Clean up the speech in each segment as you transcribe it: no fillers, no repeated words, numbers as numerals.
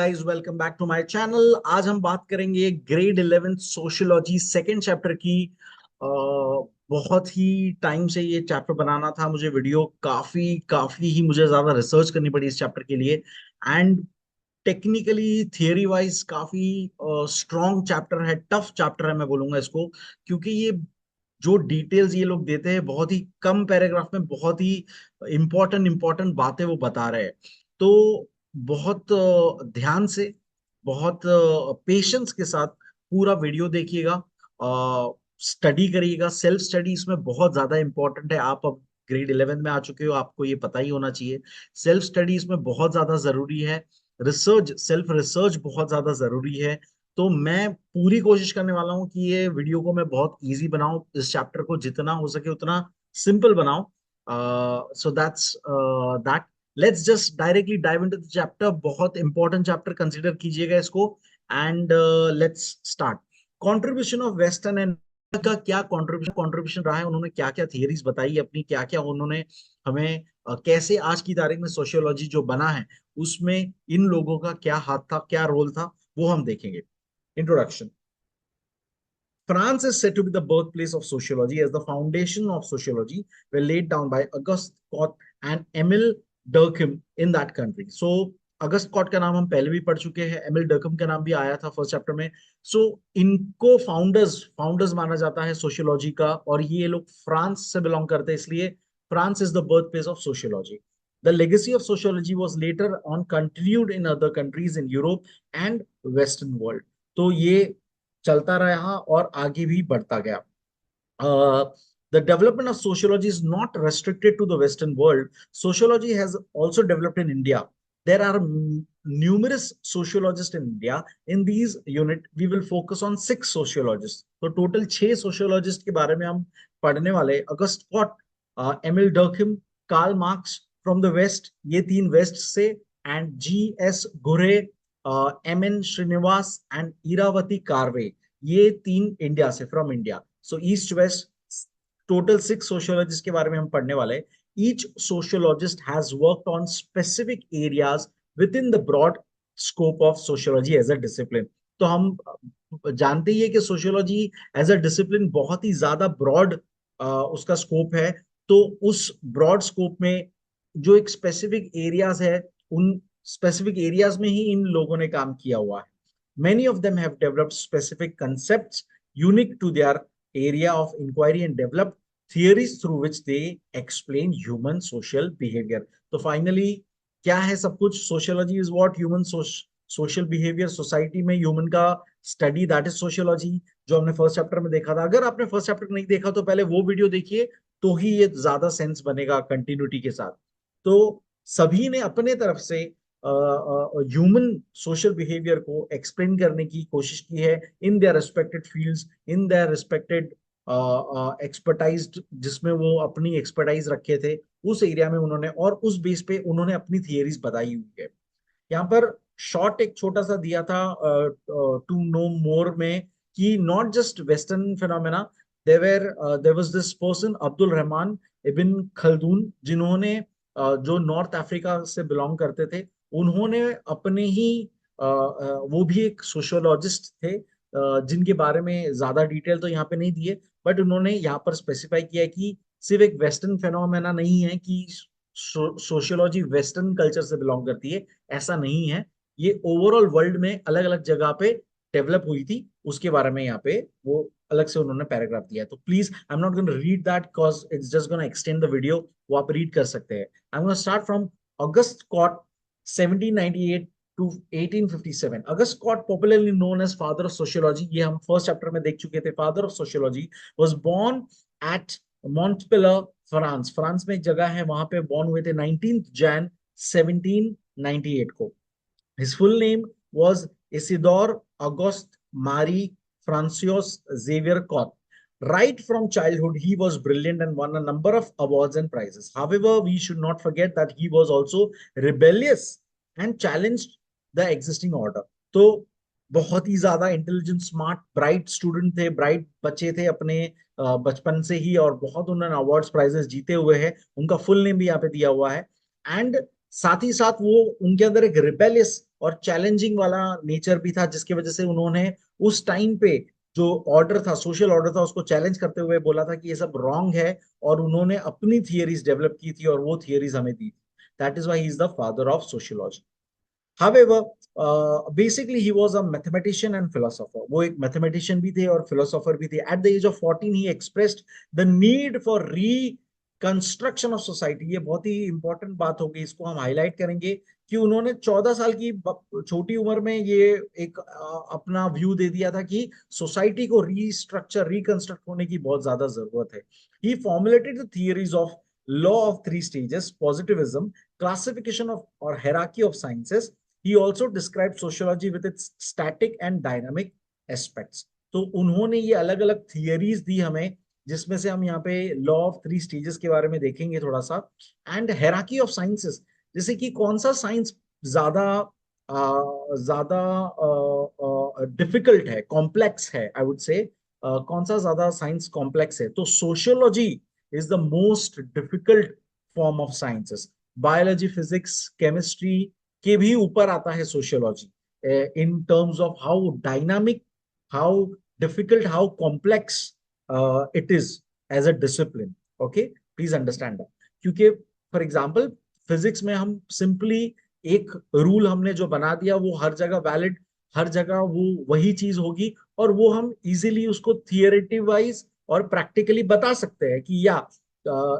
Guys, welcome back to my channel. आज हम बात करेंगे ग्रेड 11 सोशियोलॉजी सेकंड चैप्टर की। बहुत ही टाइम से ये चैप्टर बनाना था मुझे। वीडियो काफी काफी ही मुझे ज्यादा रिसर्च करनी पड़ी इस चैप्टर के लिए। एंड टेक्निकली थियरी वाइज काफी स्ट्रॉन्ग चैप्टर है, टफ चैप्टर है मैं बोलूंगा इसको। क्योंकि ये जो डिटेल्स ये लोग देते हैं बहुत ही कम पैराग्राफ में, बहुत ही इंपॉर्टेंट इंपॉर्टेंट बातें वो बता रहे हैं। तो बहुत ध्यान से, बहुत पेशेंस के साथ पूरा वीडियो देखिएगा, स्टडी करिएगा। सेल्फ स्टडी इसमें बहुत ज्यादा इंपॉर्टेंट है। आप अब ग्रेड 11 में आ चुके हो, आपको ये पता ही होना चाहिए। सेल्फ स्टडी इसमें बहुत ज्यादा जरूरी है। रिसर्च, सेल्फ रिसर्च बहुत ज्यादा जरूरी है। तो मैं पूरी कोशिश करने वाला हूँ कि ये वीडियो को मैं बहुत इजी बनाऊं, इस चैप्टर को जितना हो सके उतना सिंपल बनाऊं। सो that's that. Let's just directly dive into the chapter. बहुत इंपॉर्टेंट चैप्टर, कंसीडर कीजिएगा इसको। And let's start. Contribution of western and का क्या कंट्रीब्यूशन रहा है, उन्होंने क्या क्या थियरीज बताई अपनी, क्या क्या उन्होंने हमें कैसे आज की तारीख में सोशियोलॉजी जो बना है उसमें इन लोगों का क्या हाथ था, क्या रोल था, वो हम देखेंगे। Introduction. France is said to be the birthplace of sociology, as the foundation of sociology were laid down by Auguste Comte and Emile Durkheim in that country. So, Auguste Comte का नाम हम पहले भी पढ़ चुके हैं, एमिल डर्कम का नाम भी आया था फर्स्ट चैप्टर में। सो इनको फाउंडर्स फाउंडर्स माना जाता है सोशियोलॉजी का, और ये लोग फ्रांस से बिलोंग करते हैं, इसलिए France is the birth place of sociology. The legacy of sociology was later on continued in other countries in Europe and Western world. तो ये चलता रहा और आगे भी बढ़ता गया. The development of sociology is not restricted to the Western world. Sociology has also developed in India. There are numerous sociologists in India. In these unit, we will focus on 6 sociologists. तो total 6 sociologists के बारे में हम पढ़ने वाले. August Comte, Emile Durkheim, Karl Marx from the west, ये 3 west से, and G S. Ghurye, M N. Srinivas and Irawati Karve, ये 3 इंडिया से, from India. So east west, total 6 sociologist के बारे में हम पढ़ने वाले. Each sociologist has worked on specific areas within the broad scope of sociology as a discipline. तो हम जानते ही है कि सोशियोलॉजी एज अ डिसिप्लिन बहुत ही ज्यादा ब्रॉड उसका स्कोप है. तो उस ब्रॉड स्कोप में जो एक स्पेसिफिक एरियाज है, उन स्पेसिफिक एरियाज में ही इन लोगों ने काम किया हुआ है. Many of them have developed specific concepts unique to their area of inquiry and developed theories through which they explain human social behavior. तो finally क्या है सब कुछ? Sociology is what? Human social behavior. Society में human का study, that is sociology, जो हमने first chapter में देखा था. अगर आपने फर्स्ट चैप्टर नहीं देखा तो पहले वो वीडियो देखिए, तो ही ये ज्यादा सेंस बनेगा कंटिन्यूटी के साथ. तो सभी ने अपने तरफ से ह्यूमन सोशल बिहेवियर को एक्सप्लेन करने की कोशिश की है in their respected fields, in their respected expertise, जिसमें वो अपनी एक्सपर्टाइज रखे थे उस एरिया में उन्होंने, और उस बेस पे उन्होंने अपनी थियरीज बताई हुई है. यहाँ पर शॉर्ट एक छोटा सा दिया था टू नो मोर में, कि not just western phenomena, there was this person Abdul Rahman Ibn Khaldun, जिन्होंने जो नॉर्थ अफ्रीका से बिलोंग करते थे, उन्होंने अपने ही वो भी एक सोशियोलॉजिस्ट थे, जिनके बारे में ज्यादा डिटेल तो यहाँ पे नहीं दिए, बट उन्होंने यहाँ पर स्पेसिफाई किया है कि सिर्फ एक वेस्टर्न फेनोमेना नहीं है कि सोशियोलॉजी वेस्टर्न कल्चर से बिलोंग करती है, ऐसा नहीं है. ये ओवरऑल वर्ल्ड में अलग अलग जगह पे डेवलप हुई थी, उसके बारे में यहाँ पे वो अलग से उन्होंने पैराग्राफ दिया है. तो please, I am not gonna read that because it's just gonna extend the video. वो आप रीड कर सकते हैं. I am gonna start from Auguste Comte 1798 to 1857. August Comte, popularly known as father of sociology, ये हम first chapter में देख चुके थे. Father of sociology was born at Montpellier, France. France में एक जगह है, वहां पे बॉर्न हुए थे 19th Jan 1798 को. His full name was Isidore Auguste Marie Francois Xavier Comte. Right from childhood, he was brilliant and won a number of awards and prizes. However, we should not forget that he was also rebellious and challenged the existing order. तो बहुत ही ज्यादा intelligent, smart, bright student थे, bright बच्चे थे अपने बचपन से ही, और बहुत उन्होंने अवार्ड्स प्राइजेस जीते हुए हैं. उनका फुल नेम भी यहाँ पे दिया हुआ है. एंड साथ ही साथ वो उनके अंदर एक रिबेलियस और चैलेंजिंग वाला नेचर भी था, जिसकी वजह से उन्होंने उस टाइम पे जो ऑर्डर था, सोशल ऑर्डर था, उसको चैलेंज करते हुए बोला था कि ये सब रॉन्ग है, और उन्होंने अपनी थियरीज डेवलप की थी और वो थियरीज हमें दी थी. That is why he is the father of sociology. However, basically he was a mathematician and philosopher. वो एक mathematician भी थे और philosopher भी थे. At the age of 14, he expressed the need for reconstruction of society. ये बहुत ही important बात होगी, इसको हम highlight करेंगे कि उन्होंने 14 साल की छोटी उम्र में ये एक अपना व्यू दे दिया था कि सोसाइटी को रीस्ट्रक्चर रिकंस्ट्रक्ट होने की बहुत ज्यादा जरूरत है. He formulated the theories of law of three stages, positivism, classification of or hierarchy of sciences. He also described sociology with its static and dynamic aspects. तो उन्होंने ये अलग अलग थियरीज दी हमें, जिसमें से हम यहाँ पे लॉ ऑफ थ्री स्टेजेस के बारे में देखेंगे थोड़ा सा, एंड हेराकी ऑफ साइंसेस, जैसे कि कौन सा साइंस ज्यादा ज्यादा डिफिकल्ट है, कॉम्प्लेक्स है, आई वुड से कौन सा ज्यादा साइंस कॉम्प्लेक्स है. तो sociology is the most difficult form of sciences. Biology, physics, chemistry के भी ऊपर आता है sociology, in terms of how dynamic, how difficult, how complex it is as a discipline. Okay, please understand that. क्योंकि for example physics में हम simply एक rule हमने जो बना दिया वो हर जगह वैलिड, हर जगह वो वही चीज होगी, और वो हम इजीली उसको थियरेटिव वाइज और प्रैक्टिकली बता सकते हैं कि या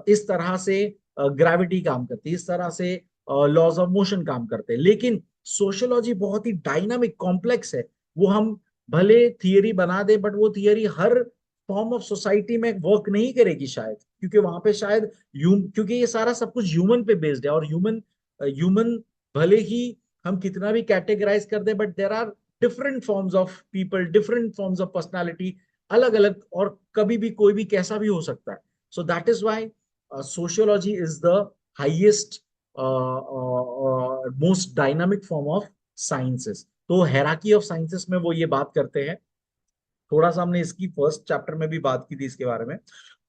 इस तरह से ग्रेविटी काम करती है, इस तरह से लॉज ऑफ मोशन काम करते हैं. लेकिन सोशियोलॉजी बहुत ही डायनामिक कॉम्प्लेक्स है. वो हम भले थियरी बना दे, बट वो theory her form of society में वर्क नहीं करेगी शायद, क्योंकि वहां पे शायद क्योंकि ये सारा सब कुछ ह्यूमन पे बेस्ड है, और ह्यूमन भले ही हम कितना भी कैटेगराइज कर दे, but there are different forms of people, different forms of personality, अलग अलग, और कभी भी कोई भी कैसा भी हो सकता है. So that is why sociology is the highest most dynamic form of sciences. तो हेराकी ऑफ साइंसेस में वो ये बात करते हैं. थोड़ा सा हमने इसकी फर्स्ट चैप्टर में भी बात की थी इसके बारे में.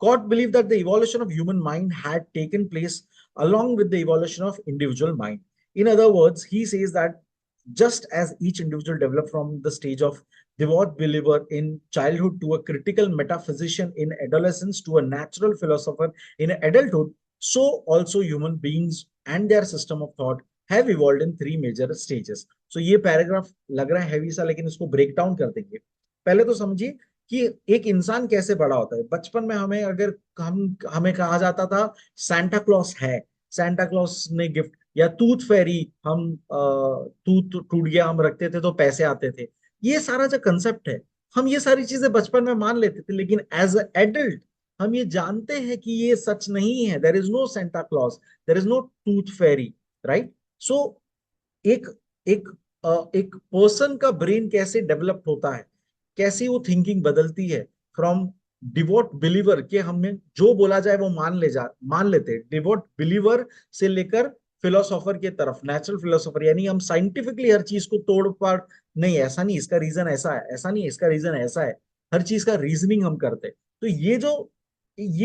Comte believe that the evolution of human mind had taken place along with the evolution of individual mind. In other words, he says that just as each individual developed from the stage of devout believer in childhood to a critical metaphysician in adolescence to a natural philosopher in adulthood, so also human beings and their system of thought have evolved in three major stages. So ये paragraph लग रहा है heavy सा, लेकिन इसको break down कर देंगे. पहले तो समझिए कि एक इंसान कैसे बड़ा होता है. बचपन में हमें अगर हमें कहा जाता था सांता क्लॉस है, सांता क्लॉस ने गिफ्ट, या टूथ फेरी, हम टूथ टूट गया हम रखते थे तो पैसे आते थे. ये सारा जो कंसेप्ट है, हम ये सारी चीजें बचपन में मान लेते थे, लेकिन एज अ एडल्ट हम ये जानते हैं कि ये सच नहीं है. There is no Santa Claus, there is no tooth fairy, right. So एक एक एक पर्सन का ब्रेन कैसे डेवलप होता है, कैसी वो थिंकिंग बदलती है फ्रॉम डिवोट बिलीवर के, हमें जो बोला जाए वो मान लेते, डिवोट बिलीवर से लेकर फिलोसोफर के तरफ, नेचुरल फिलोसोफर, यानी हम साइंटिफिकली हर चीज को तोड़ पाड़, नहीं ऐसा नहीं, इसका रीजन ऐसा है, ऐसा नहीं इसका रीजन ऐसा है, हर चीज का रीजनिंग हम करते. तो ये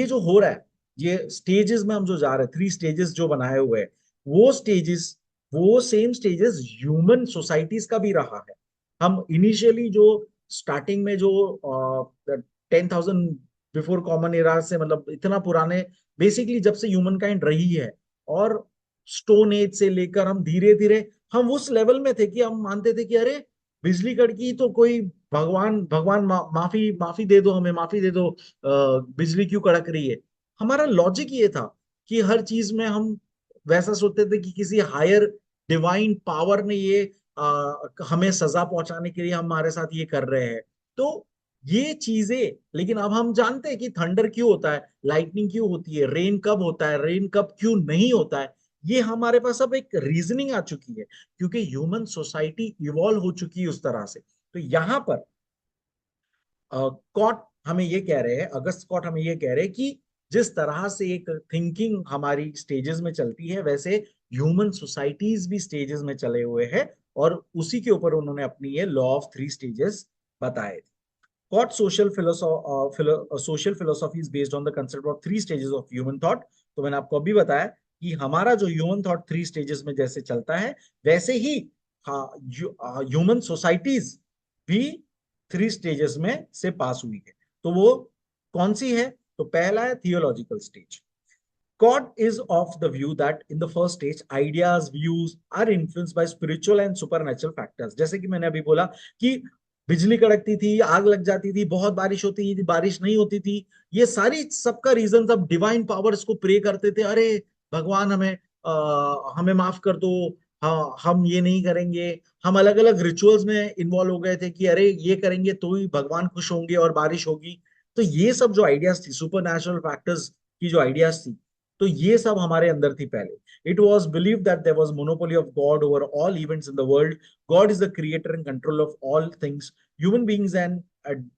जो हो रहा है, ये स्टेजेस में हम जो जा रहे हैं, थ्री स्टेजेस जो बनाए हुए हैं, वो स्टेजेस, वो सेम स्टेजेस ह्यूमन सोसाइटीज का भी रहा है. हम इनिशियली जो स्टार्टिंग में जो 10,000 बिफोर कॉमन एरा से, मतलब इतना पुराने, बेसिकली जब से ह्यूमन काइंड रही है, और स्टोन एज से लेकर हम धीरे धीरे हम उस लेवल में थे कि हम मानते थे कि अरे बिजली कड़की तो कोई भगवान भगवान माफी माफी दे दो, हमें माफी दे दो, बिजली क्यों कड़क रही है. हमारा लॉजिक ये था कि हर चीज में हम वैसा सोचते थे कि किसी हायर डिवाइन पावर ने ये हमें सजा पहुंचाने के लिए हमारे साथ ये कर रहे हैं. तो ये चीजें, लेकिन अब हम जानते हैं कि थंडर क्यों होता है, लाइटनिंग क्यों होती है, रेन कब होता है, रेन कब क्यों नहीं होता है, ये हमारे पास अब एक रीजनिंग आ चुकी है, क्योंकि ह्यूमन सोसाइटी इवॉल्व हो चुकी है उस तरह से. तो यहाँ पर कॉट हमें ये कह रहे हैं, अगस्त कॉट हमें ये कह रहे हैं कि जिस तरह से एक थिंकिंग हमारी स्टेजेस में चलती है, वैसे ह्यूमन सोसाइटीज भी स्टेजेस में चले हुए हैं, और उसी के ऊपर उन्होंने अपनी ये लॉ ऑफ थ्री स्टेजेस बताए थे. Comte social philosophy is based on the concept of three stages of human thought. तो मैंने आपको अभी बताया कि हमारा जो ह्यूमन थॉट 3 स्टेजेस में जैसे चलता है, वैसे ही ह्यूमन सोसाइटीज भी 3 स्टेजेस में से पास हुई है। तो वो कौन सी है? तो पहला है theological stage. God is of the view that in the first stage, ideas, views are influenced by spiritual and supernatural factors. जैसे कि मैंने अभी बोला कि बिजली कड़कती थी, आग लग जाती थी, बहुत बारिश होती थी, बारिश नहीं होती थी, ये सारी सबका रीजन सब डिवाइन पावर्स को प्रे करते थे, अरे भगवान हमें माफ कर दो, हाँ हम ये नहीं करेंगे। हम अलग अलग रिचुअल्स में इन्वॉल्व हो गए थे कि अरे ये करेंगे तो ही भगवान खुश होंगे और बारिश होगी। तो ये सब जो आइडियाज थी, सुपर नेचुरल फैक्टर्स की जो आइडियाज थी, तो ये सब हमारे अंदर थी पहले। It was believe that there was monopoly of God over all events in the world. God is the creator and control of all things. Human beings and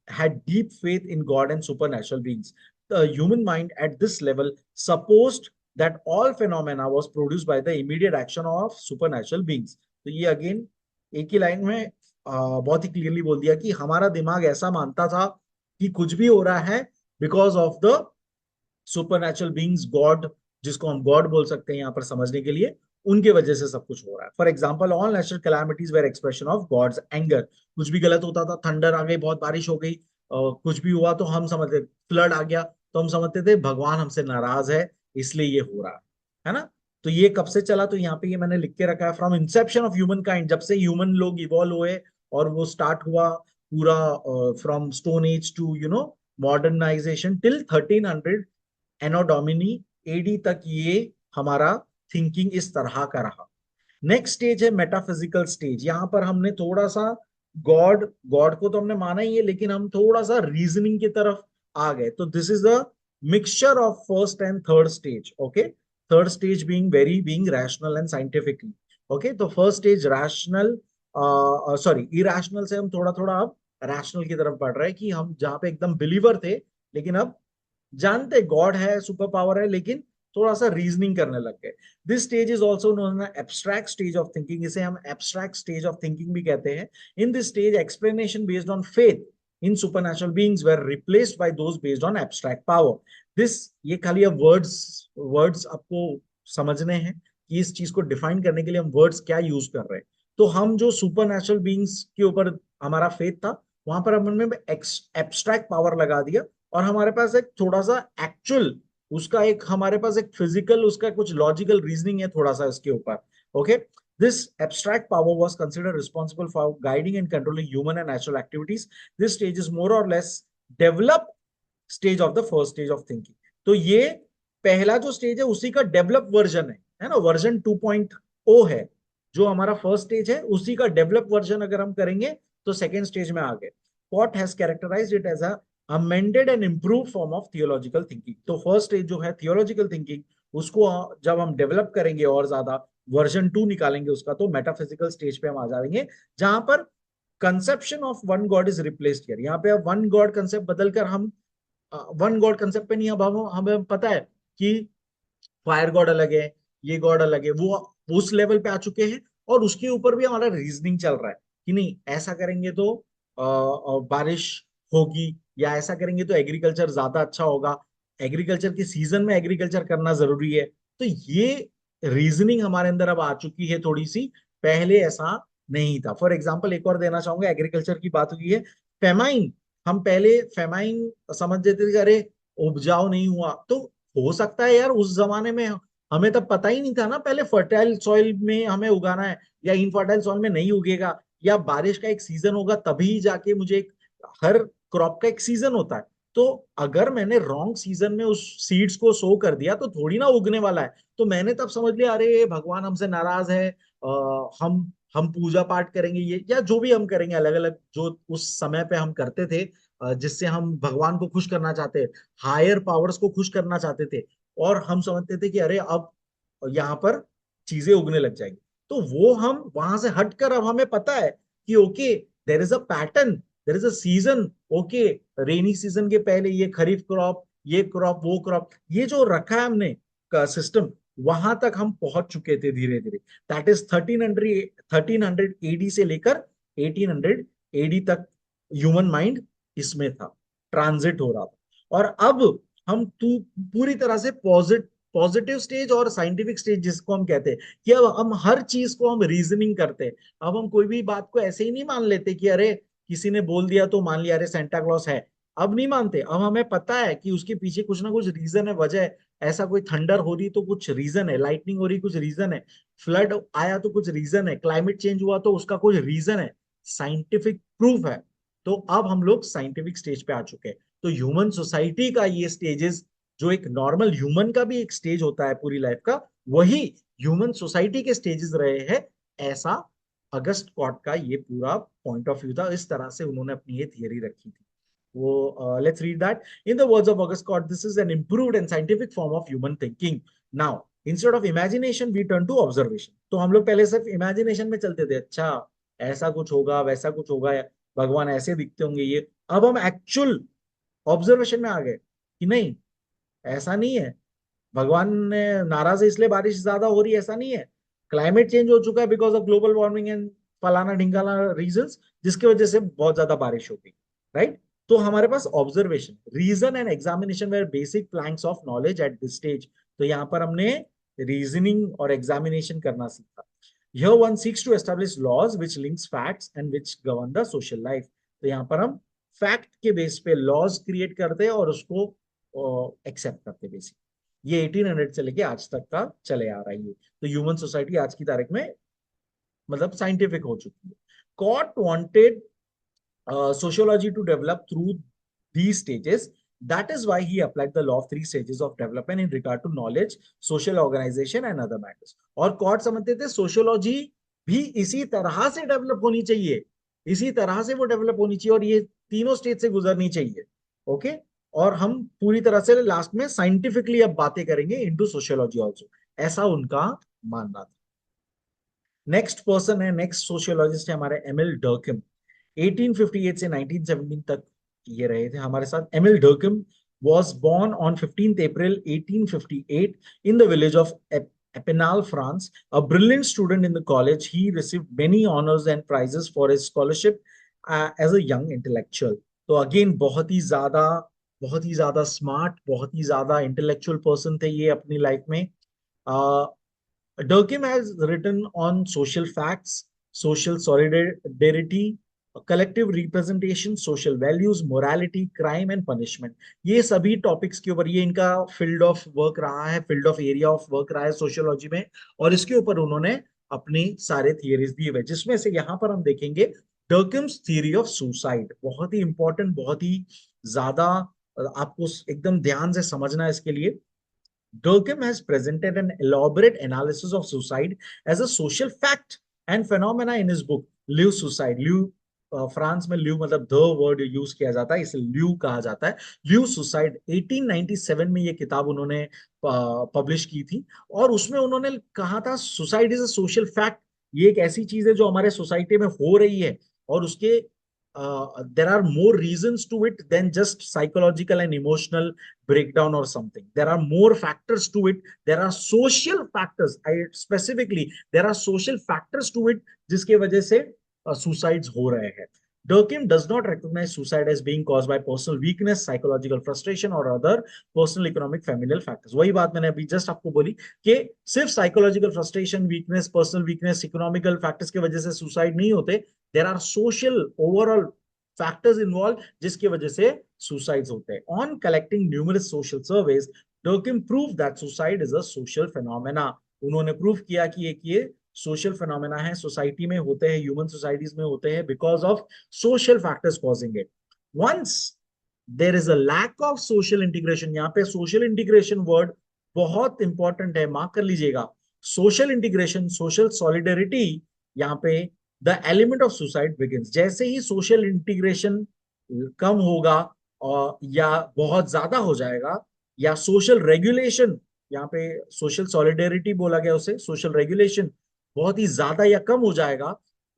had deep faith in God and supernatural beings. The human mind at this level supposed that all phenomena was produced by the immediate action of supernatural beings. तो ये again एक ही line में बहुत ही clearly बोल दिया कि हमारा दिमाग ऐसा मानता था कि कुछ भी हो रहा है because of the supernatural beings, God, जिसको हम गॉड बोल सकते हैं यहाँ पर समझने के लिए, उनके वजह से सब कुछ हो रहा है। For example, all natural calamities were expression of God's anger. कुछ भी गलत होता था, थंडर आ गई, बहुत बारिश हो गई, कुछ भी हुआ तो हम समझते, फ्लड आ गया तो हम समझते थे भगवान हमसे नाराज है, इसलिए ये हो रहा है ना। तो ये कब से चला? तो यहाँ पे ये मैंने लिख के रखा है, from Inception of human kind, जब से ह्यूमन लोग इवॉल्व हुए और वो स्टार्ट हुआ पूरा, from stone age to modernization till 1300 anno domini AD तक, ये हमारा थिंकिंग इस तरह का रहा। नेक्स्ट स्टेज है मेटाफिजिकल स्टेज। यहां पर हमने थोड़ा सा गॉड गॉड को तो हमने माना ही है, लेकिन हम थोड़ा सा रीजनिंग की तरफ आ गए। तो this is the mixture of first and third stage. Okay, third stage being rational and scientifically. Okay, तो first stage rational, sorry irrational से हम थोड़ा थोड़ा अब रैशनल की तरफ बढ़ रहे हैं, कि हम जहां पे एकदम बिलीवर थे, लेकिन अब जानते गॉड है, सुपर पावर है, लेकिन थोड़ा सा रीजनिंग करने लग गए। This stage is also known as abstract stage of thinking. इसे हम एब्स्ट्रैक्ट स्टेज ऑफ थिंकिंग भी कहते हैं। In this stage explanation based on faith in supernatural beings were replaced by those based on abstract power. This, ये खाली अब words words आपको समझने हैं कि इस चीज को डिफाइन करने के लिए हम वर्ड्स क्या यूज कर रहे हैं। तो हम जो सुपरनैचुरल बीइंग्स के ऊपर हमारा फेथ था, वहां पर हमने एब्स्ट्रैक्ट पावर लगा दिया, और हमारे पास एक थोड़ा सा एक्चुअल, उसका एक हमारे पास एक फिजिकल, उसका कुछ लॉजिकल रीजनिंग है थोड़ा सा इसके ऊपर। Okay, this abstract power was considered responsible for guiding and controlling human and natural activities. This stage is more or less develop stage of the first stage of thinking. तो ये पहला जो stage है उसी का डेवलप वर्जन है ना, version 2.0 है। जो हमारा फर्स्ट स्टेज है उसी का डेवलप वर्जन अगर हम करेंगे तो सेकेंड स्टेज में आ गए। Watt has characterized it as a amended and improved form of theological thinking। तो फर्स्ट स्टेज जो है थियोलॉजिकल थिंकिंग, उसको जब हम डेवलप करेंगे और ज्यादा वर्जन 2 निकालेंगे उसका, तो मेटाफिजिकल स्टेज पे हम आ जाएंगे, जहां पर conception of one God is replaced here. यहाँ पे अब वन गॉड कंसेप्ट बदलकर हम वन गॉड कंसेप्ट पे नहीं, अब हमें पता है कि फायर गॉड अलग है, ये गॉड अलग है, वो उस लेवल पे आ चुके हैं। और उसके ऊपर भी हमारा रीजनिंग चल रहा है कि नहीं ऐसा करेंगे तो बारिश होगी, या ऐसा करेंगे तो एग्रीकल्चर ज्यादा अच्छा होगा, एग्रीकल्चर के सीजन में एग्रीकल्चर करना जरूरी है। तो ये रीजनिंग हमारे अंदर अब आ चुकी है थोड़ी सी, पहले ऐसा नहीं था। फॉर एग्जाम्पल एक और देना चाहूंगा, एग्रीकल्चर की बात हुई है, फेमाइन। हम पहले फेमाइन समझ देते थे कि अरे उपजाऊ नहीं हुआ, तो हो सकता है यार उस जमाने में हमें तब पता ही नहीं था ना, पहले फर्टाइल सॉइल में हमें उगाना है या इनफर्टाइल सॉइल में नहीं उगेगा, या बारिश का एक सीजन होगा तभी जाके मुझे हर क्रॉप का एक सीजन होता है। तो अगर मैंने रॉन्ग सीजन में उस सीड्स को सो कर दिया तो थोड़ी ना उगने वाला है। तो मैंने तब समझ लिया अरे भगवान हमसे नाराज है, हम पूजा पाठ करेंगे ये या जो भी हम करेंगे अलग अलग जो उस समय पे हम करते थे, जिससे हम भगवान को खुश करना चाहते, हायर पावर्स को खुश करना चाहते थे, और हम समझते थे कि अरे अब यहाँ पर चीजें उगने लग जाएंगी। तो वो हम वहां से हटकर अब हमें पता है कि okay, there is a pattern, there is a season. Okay, rainy season के पहले ये खरीफ क्रॉप, ये क्रॉप, वो क्रॉप, ये जो रखा है हमने का सिस्टम, वहां तक हम पहुंच चुके थे धीरे धीरे। दैट इज 1300 एडी से लेकर 1800 एडी तक ह्यूमन माइंड इसमें था, ट्रांजिट हो रहा था। और अब हम पूरी तरह से पॉजिटिव स्टेज और साइंटिफिक स्टेज जिसको हम कहते हैं कि अब हम हर चीज को हम रीजनिंग करते हैं। अब हम कोई भी बात को ऐसे ही नहीं मान लेते कि अरे किसी ने बोल दिया तो मान लिया, अरे सेंटा क्लॉज है। अब नहीं मानते, अब हमें पता है कि उसके पीछे कुछ ना कुछ रीजन है, वजह है। ऐसा कोई थंडर हो रही तो कुछ रीजन है, लाइटनिंग हो रही कुछ रीजन है, फ्लड आया तो कुछ रीजन है, क्लाइमेट चेंज हुआ तो उसका कुछ रीजन है, साइंटिफिक प्रूफ है। तो अब हम लोग साइंटिफिक स्टेज पे आ चुके हैं। तो ह्यूमन सोसाइटी का ये स्टेजेस, जो एक नॉर्मल ह्यूमन का भी एक स्टेज होता है पूरी लाइफ का, वही ह्यूमन सोसाइटी के स्टेजेस रहे हैं। ऐसा अगस्ट कॉट का ये पूरा पॉइंट ऑफ व्यू था, इस तरह से उन्होंने अपनी ये थियरी रखी थी। वो let's read that. In the words of Auguste Comte, this is an improved and scientific form of human thinking. Now instead of imagination we turn to observation. तो हम लोग पहले सिर्फ इमेजिनेशन में चलते थे, अच्छा ऐसा कुछ होगा वैसा कुछ होगा, भगवान ऐसे दिखते होंगे ये। अब हम एक्चुअल ऑब्जर्वेशन में आ गए कि नहीं, ऐसा नहीं है, भगवान ने नाराज है इसलिए बारिश ज्यादा हो रही है, ऐसा नहीं है। क्लाइमेट चेंज हो चुका है because of global warming and फलाना ढिंगाना रीजंस, जिसकी वजह से बहुत ज्यादा बारिश होगी, राइट। तो हमारे पास observation, reason and examination were basic planks of knowledge at this stage. तो यहाँ पर हमने रीजनिंग और एग्जामिनेशन करना सीखा। Here one seeks to establish laws which links facts and which govern the social life. तो यहाँ पर हम फैक्ट के बेस पे लॉज क्रिएट करते हैं और उसको एक्सेप्ट करते हैं बेसिक। ये 1800 से लेके आज तक का चले आ रहा है ये। तो ह्यूमन सोसाइटी आज की तारीख में मतलब साइंटिफिक हो चुकी है। Comte wanted sociology to develop through these stages. That is why he applied the law of three stages of development in regard to knowledge, social organization and other matters. और cot समझते थे sociology भी इसी तरह से develop होनी चाहिए, इसी तरह से वो डेवलप होनी चाहिए और ये तीनों स्टेज से गुजरनी चाहिए। ओके, और हम पूरी तरह से लास्ट में साइंटिफिकली अब बातें करेंगे इनटू सोशियोलॉजी आल्सो, ऐसा उनका मानना था। नेक्स्ट पर्सन है, नेक्स्ट सोशियोलॉजिस्ट है हमारे एमिल डर्किम। 1858 से 1917 तक ये रहे थे हमारे साथ। Emile Durkheim was born on 15th April 1858 in the village of Epinal, France. A brilliant student in the college, he received many honors and prizes for his scholarship as a young intellectual. तो again बहुत ही ज्यादा smart, बहुत ही ज्यादा intellectual person थे ये अपनी लाइफ में। Durkheim has written on social facts, social solidarity, collective representation, social values, morality, crime and punishment. ये सभी टॉपिक्स के ऊपर ये इनका फील्ड ऑफ वर्क रहा है, field of area of work रहा है सोशियोलॉजी में। और इसके ऊपर उन्होंने अपनी सारे थियरीज दिए हुए, जिसमें से यहाँ पर हम देखेंगे डर्किम्स थ्योरी ऑफ सुसाइड। बहुत ही इंपॉर्टेंट, बहुत ही ज्यादा आपको एकदम ध्यान से समझना है इसके लिए। Durkheim has presented an elaborate analysis of suicide as a social fact and phenomena in his book Live Suicide. Live France में लिव मतलब द वर्ड यूज किया जाता है, इसे लिव कहा जाता है। लिव सुसाइड 1897 में ये किताब उन्होंने पब्लिश की थी और उसमें उन्होंने कहा था suicide is a social fact. ये एक ऐसी चीज है जो हमारे सोसाइटी में हो रही है और उसके there are more reasons to it than just psychological and emotional breakdown or something. There are more factors to it. There are social factors. Specifically, there are social factors to it जिसके वजह से suicides हो रहे हैं. Durkheim does not recognize suicide as being caused by personal weakness, psychological frustration or other personal economic familial factors. वही बात मैंने अभी जस्ट आपको बोली कि सिर्फ psychological frustration, weakness, personal weakness, economical factors के वजह से suicide नहीं होते. There are social overall factors involved जिसकी वजह से suicides होते हैं. On collecting numerous social surveys, Durkheim proved that suicide is a social phenomena. उन्होंने प्रूव किया कि एक ये सोशल फिनोमेना है, सोसाइटी में होते हैं, ह्यूमन सोसाइटीज में होते हैं because of social factors causing it. Once there is a lack of social integration, यहाँ पे सोशल इंटीग्रेशन वर्ड बहुत इंपॉर्टेंट है, मार्क कर लीजिएगा। सोशल इंटीग्रेशन, सोशल सॉलिडेरिटी, यहाँ पे the element of suicide begins. जैसे ही सोशल इंटीग्रेशन कम होगा और या बहुत ज्यादा हो जाएगा, या सोशल रेगुलेशन, यहाँ पे सोशल सॉलिडेरिटी बोला गया उसे, सोशल रेगुलेशन बहुत ही ज्यादा या कम हो जाएगा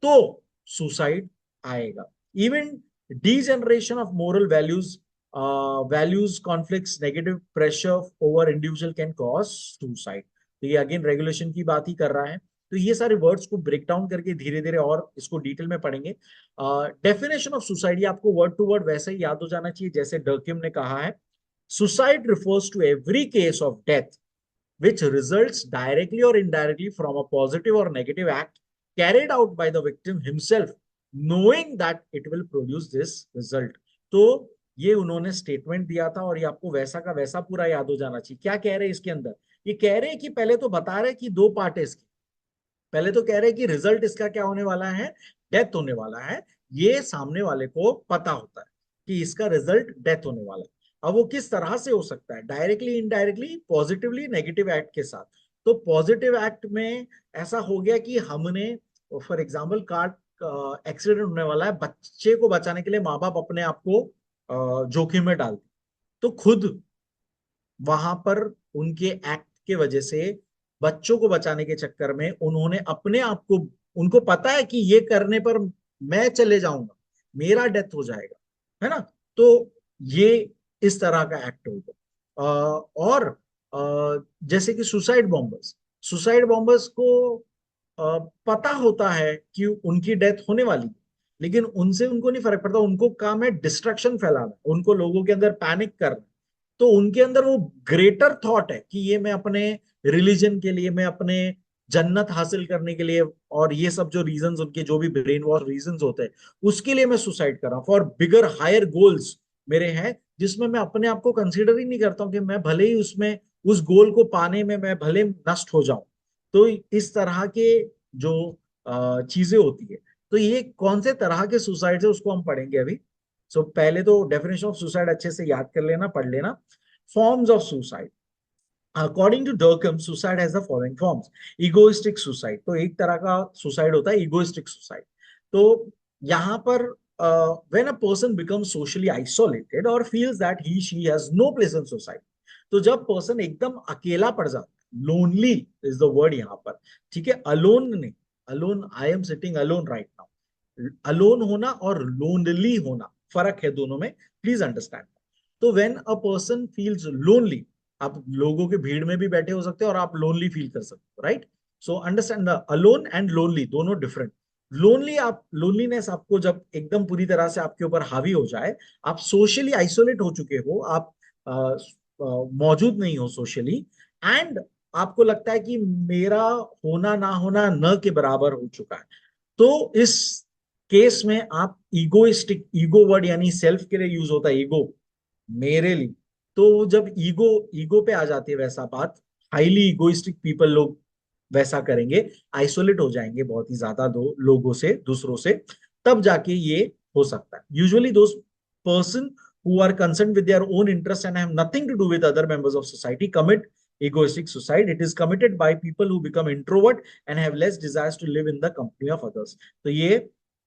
तो सुसाइड आएगा। Even degeneration of moral values, values conflicts, negative pressure over individual can cause suicide. तो ये अगेन रेगुलेशन की बात ही कर रहा है। तो ये सारे वर्ड्स को ब्रेक डाउन करके धीरे धीरे और इसको डिटेल में पढ़ेंगे। डेफिनेशन ऑफ सुसाइड आपको वर्ड टू वर्ड वैसे ही याद हो जाना चाहिए जैसे डर्किम ने कहा है। Suicide refers to every case of death which results directly or indirectly from a positive or negative act carried out by the victim himself, knowing that it will produce this result. तो ये उन्होंने statement दिया था और ये आपको वैसा का वैसा पूरा याद हो जाना चाहिए। क्या कह रहे हैं इसके अंदर? ये कह रहे हैं कि पहले तो बता रहे हैं कि दो पार्ट है इसकी। पहले तो कह रहे हैं कि रिजल्ट इसका क्या होने वाला है, डेथ होने वाला है। ये सामने वाले को पता होता है कि इसका रिजल्ट डेथ होने वाला है। अब वो किस तरह से हो सकता है, directly, indirectly, positively, negative act के साथ। तो पॉजिटिव एक्ट में ऐसा हो गया कि हमने, फॉर एग्जाम्पल, कार एक्सीडेंट होने वाला है, बच्चे को बचाने के लिए माँ बाप अपने आप को जोखिम में डाल, तो खुद वहां पर उनके एक्ट के वजह से बच्चों को बचाने के चक्कर में उन्होंने अपने आप को, उनको पता है कि ये करने पर मैं चले जाऊंगा, मेरा डेथ हो जाएगा, है ना। तो ये इस तरह का एक्ट होगा। और जैसे कि सुसाइड बॉम्बर्स को पता होता है कि उनकी डेथ होने वाली है, लेकिन उनसे उनको नहीं फर्क पड़ता। उनको काम है डिस्ट्रक्शन फैलाना, उनको लोगों के अंदर पैनिक करना। तो उनके अंदर वो ग्रेटर थॉट है कि ये मैं अपने रिलीजन के लिए, मैं अपने जन्नत हासिल करने के लिए, और ये सब जो रीजंस, उनके जो भी ब्रेन वॉश रीजंस होते हैं, उसके लिए मैं सुसाइड कर रहा हूँ, फॉर बिगर हायर गोल्स मेरे हैं, जिसमें मैं अपने आप को कंसीडर ही नहीं करता हूँ कि मैं भले ही उसमें, उस गोल को पाने में मैं भले नष्ट हो जाऊं। तो इस तरह के जो चीजें होती है, तो ये कौन से तरह के सुसाइड है उसको हम पढ़ेंगे अभी। पहले तो डेफिनेशन ऑफ सुसाइड अच्छे से याद कर लेना, पढ़ लेना। Forms of suicide. According to Durkheim, suicide has the following forms. Egoistic suicide, तो एक तरह का सुसाइड होता है egoistic suicide। तो यहाँ पर when a person becomes socially isolated or feels that he she has no place in society, तो जब पर्सन एकदम अकेला पड़ जाता है, लोनली इज द वर्ड यहाँ पर, ठीक है, अलोन नहीं, alone, I am sitting alone right now. Alone होना और लोनली होना फर्क है दोनों में, प्लीज अंडरस्टैंड। तो when a person feels lonely, आप लोगों के भीड़ में भी बैठे हो सकते हो और आप लोनली फील कर सकते हो, right. So understand the alone and lonely, दोनों डिफरेंट। लोनली, आप लोनलीनेस आपको जब एकदम पूरी तरह से आपके ऊपर हावी हो जाए, आप सोशली आइसोलेट हो चुके हो, आप मौजूद नहीं हो सोशली, एंड आपको लगता है कि मेरा होना ना होना न के बराबर हो चुका है, तो इस केस में आप ईगोइस्टिक, ईगो वर्ड यानी सेल्फ के लिए यूज होता है, ईगो, मेरे लिए। तो जब ईगो ईगो पे आ जाती है वैसा बात, हाईली इगोइस्टिक पीपल लोग वैसा करेंगे, आइसोलेट हो जाएंगे बहुत ही ज्यादा दो लोगों से, दूसरों से, तब जाके ये हो सकता है। Usually those person who are concerned with their own interests and have nothing to do with other members of society commit egoistic suicide. It is committed by people who become introvert and have less desires to live in the company of others. तो ये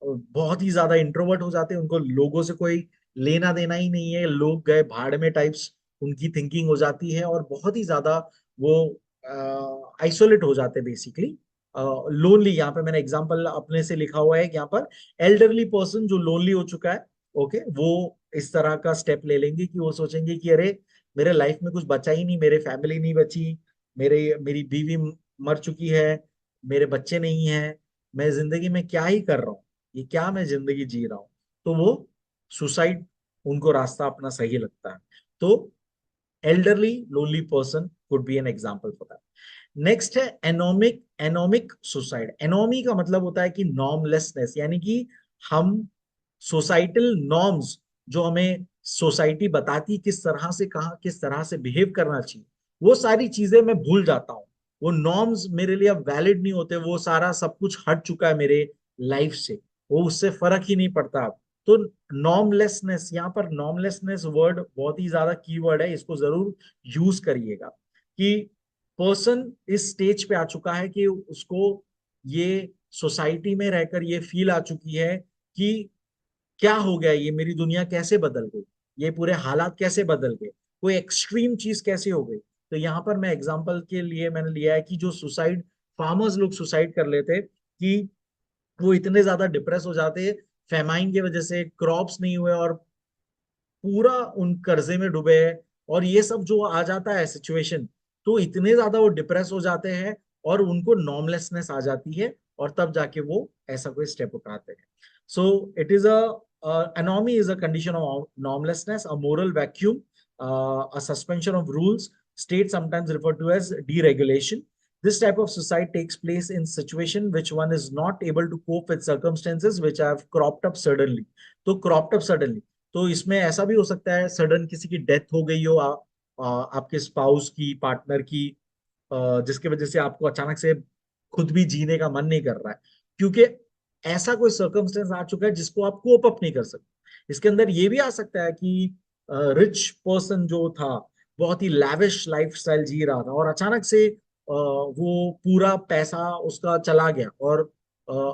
बहुत ही ज्यादा introvert हो जाते हैं, उनको लोगों से कोई लेना देना ही नहीं है, लोग गए भाड़ में टाइप्स उनकी थिंकिंग हो जाती है, और बहुत ही ज्यादा वो आइसोलेट हो जाते हैं बेसिकली। लोनली, यहाँ पे मैंने एग्जांपल अपने से लिखा हुआ है कि यहाँ पर एल्डरली पर्सन जो लोनली हो चुका है, ओके, वो इस तरह का स्टेप ले लेंगे कि वो सोचेंगे कि अरे मेरे लाइफ में कुछ बचा ही नहीं, मेरे फैमिली नहीं बची, मेरी बीवी मर चुकी है, मेरे बच्चे नहीं हैं, मैं जिंदगी में क्या ही कर रहा हूँ, ये क्या मैं जिंदगी जी रहा हूँ। तो वो सुसाइड, उनको रास्ता अपना सही लगता है। तो elderly lonely person could be an example for that. Next है एनोमिक, एनोमिक सुसाइड। एनोमी का मतलब होता है कि नॉर्मलेसनेस, यानी कि हम सोसाइटल नॉर्म्स, जो हमें सोसाइटी बताती किस तरह से, कहा किस तरह से बिहेव करना चाहिए, वो सारी चीजें मैं भूल जाता हूँ। वो नॉर्म्स मेरे लिए अब वैलिड नहीं होते, वो सारा सब कुछ हट चुका है मेरे लाइफ से, वो उससे फर्क ही नहीं पड़ता अब। तो नॉर्मलेसनेस, यहाँ पर नॉर्मलेसनेस वर्ड बहुत ही ज्यादा की वर्ड है, इसको जरूर यूज करिएगा कि पर्सन इस स्टेज पे आ चुका है कि उसको ये सोसाइटी में रहकर ये फील आ चुकी है कि क्या हो गया, ये मेरी दुनिया कैसे बदल गई, ये पूरे हालात कैसे बदल गए, कोई एक्सट्रीम चीज कैसे हो गई। तो यहाँ पर मैं एग्जांपल के लिए मैंने लिया है कि जो सुसाइड, फार्मर्स लोग सुसाइड कर लेते कि वो इतने ज्यादा डिप्रेस हो जाते, फेमाइन की वजह से क्रॉप्स नहीं हुए और पूरा उन कर्जे में डूबे हैं, और ये सब जो आ जाता है सिचुएशन, तो इतने ज्यादा वो डिप्रेस हो जाते हैं और उनको नॉर्मलेसनेस आ जाती है, और तब जाके वो ऐसा कोई स्टेप उठाते हैं। So it is anomie is a condition of normlessness, a moral vacuum, a suspension of rules, state sometimes referred to as deregulation. This type of suicide takes place in situation which one is not able to cope with circumstances which have cropped up suddenly. तो cropped up suddenly, तो इसमें ऐसा भी हो सकता है sudden किसी की डेथ हो गई हो, आपके स्पाउस की, पार्टनर की, जिसकी वजह से आपको अचानक से खुद भी जीने का मन नहीं कर रहा है, क्योंकि ऐसा कोई सर्कमस्टेंस आ चुका है जिसको आप कोप अप नहीं कर सकते। इसके अंदर ये भी आ सकता है कि रिच पर्सन जो था बहुत ही लैविश लाइफस्टाइल जी रहा था और अचानक से वो पूरा पैसा उसका चला गया और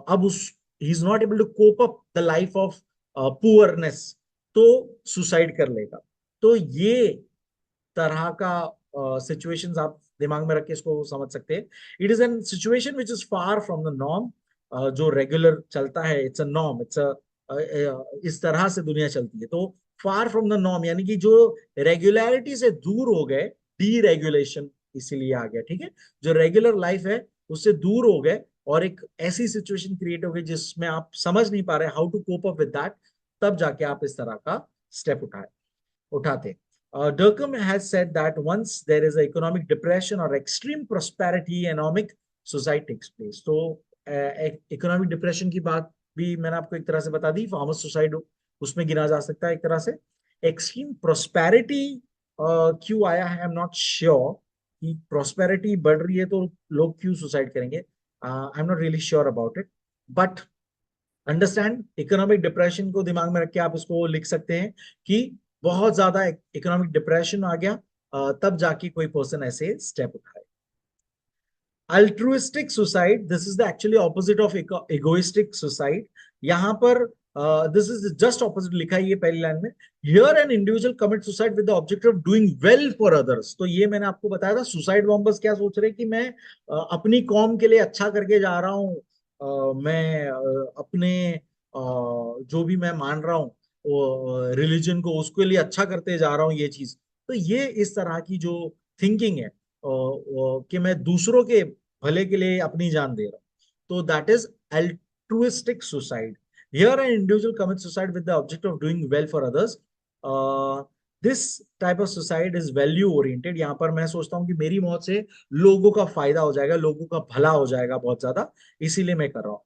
अब उस he is not able to cope up the life of poorness, तो सुसाइड कर लेगा। तो ये तरह का सिचुएशंस आप दिमाग में रख के इसको समझ सकते हैं। It is an situation which is far from the norm, जो रेगुलर चलता है, it's a norm, it's a इस तरह से दुनिया चलती है। तो फार फ्रॉम द नॉर्म यानी कि जो रेगुलरिटी से दूर हो गए, डीरेगुलेशन इसीलिए आ गया, ठीक है। जो रेगुलर लाइफ है उससे दूर हो गए और एक ऐसी सिचुएशन क्रिएट हो गई जिसमें आप समझ नहीं पा रहे how to cope up with that, तब जाके आप इस तरह का स्टेप उठाते। Durkheim has said that once there is an economic depression or extreme prosperity, economic suicide takes place. तो इकोनॉमिक डिप्रेशन की बात भी मैंने आपको एक तरह से बता दी, फार्मर्स सुसाइड उसमें गिना जा सकता है एक तरह से। एक्सट्रीम प्रोस्पेरिटी क्यों आया है, आई एम नॉट श्योर कि प्रोस्पेरिटी बढ़ रही है तो लोग क्यों सुसाइड करेंगे, आई am not really sure about it, but understand economic depression को दिमाग में रख के आप इसको लिख सकते हैं कि बहुत ज्यादा इकोनॉमिक डिप्रेशन आ गया, तब जाके कोई पर्सन ऐसे स्टेप उठाए। Altruistic suicide, this is the actually opposite of egoistic suicide. यहाँ पर दिस इज जस्ट ऑपोजिट लिखा है ये पहली लाइन में। Here an individual commit suicide with the objective of doing well for others. तो ये मैंने आपको बताया था, सुसाइड बॉम्बर्स क्या सोच रहे हैं कि मैं अपनी कौम के लिए अच्छा करके जा रहा हूँ, मैं अपने जो भी मैं मान रहा हूँ रिलीजन को, उसके लिए अच्छा करते जा रहा हूँ ये चीज। तो ये इस तरह की जो थिंकिंग है कि मैं दूसरों के भले के लिए अपनी जान दे रहा हूँ, तो that is altruistic suicide. Here an individual commits suicide with the object of doing well for others. This type of suicide is value oriented. यहाँ पर मैं सोचता हूँ कि मेरी मौत से लोगों का फायदा हो जाएगा, लोगों का भला हो जाएगा बहुत ज्यादा, इसीलिए मैं कर रहा हूँ।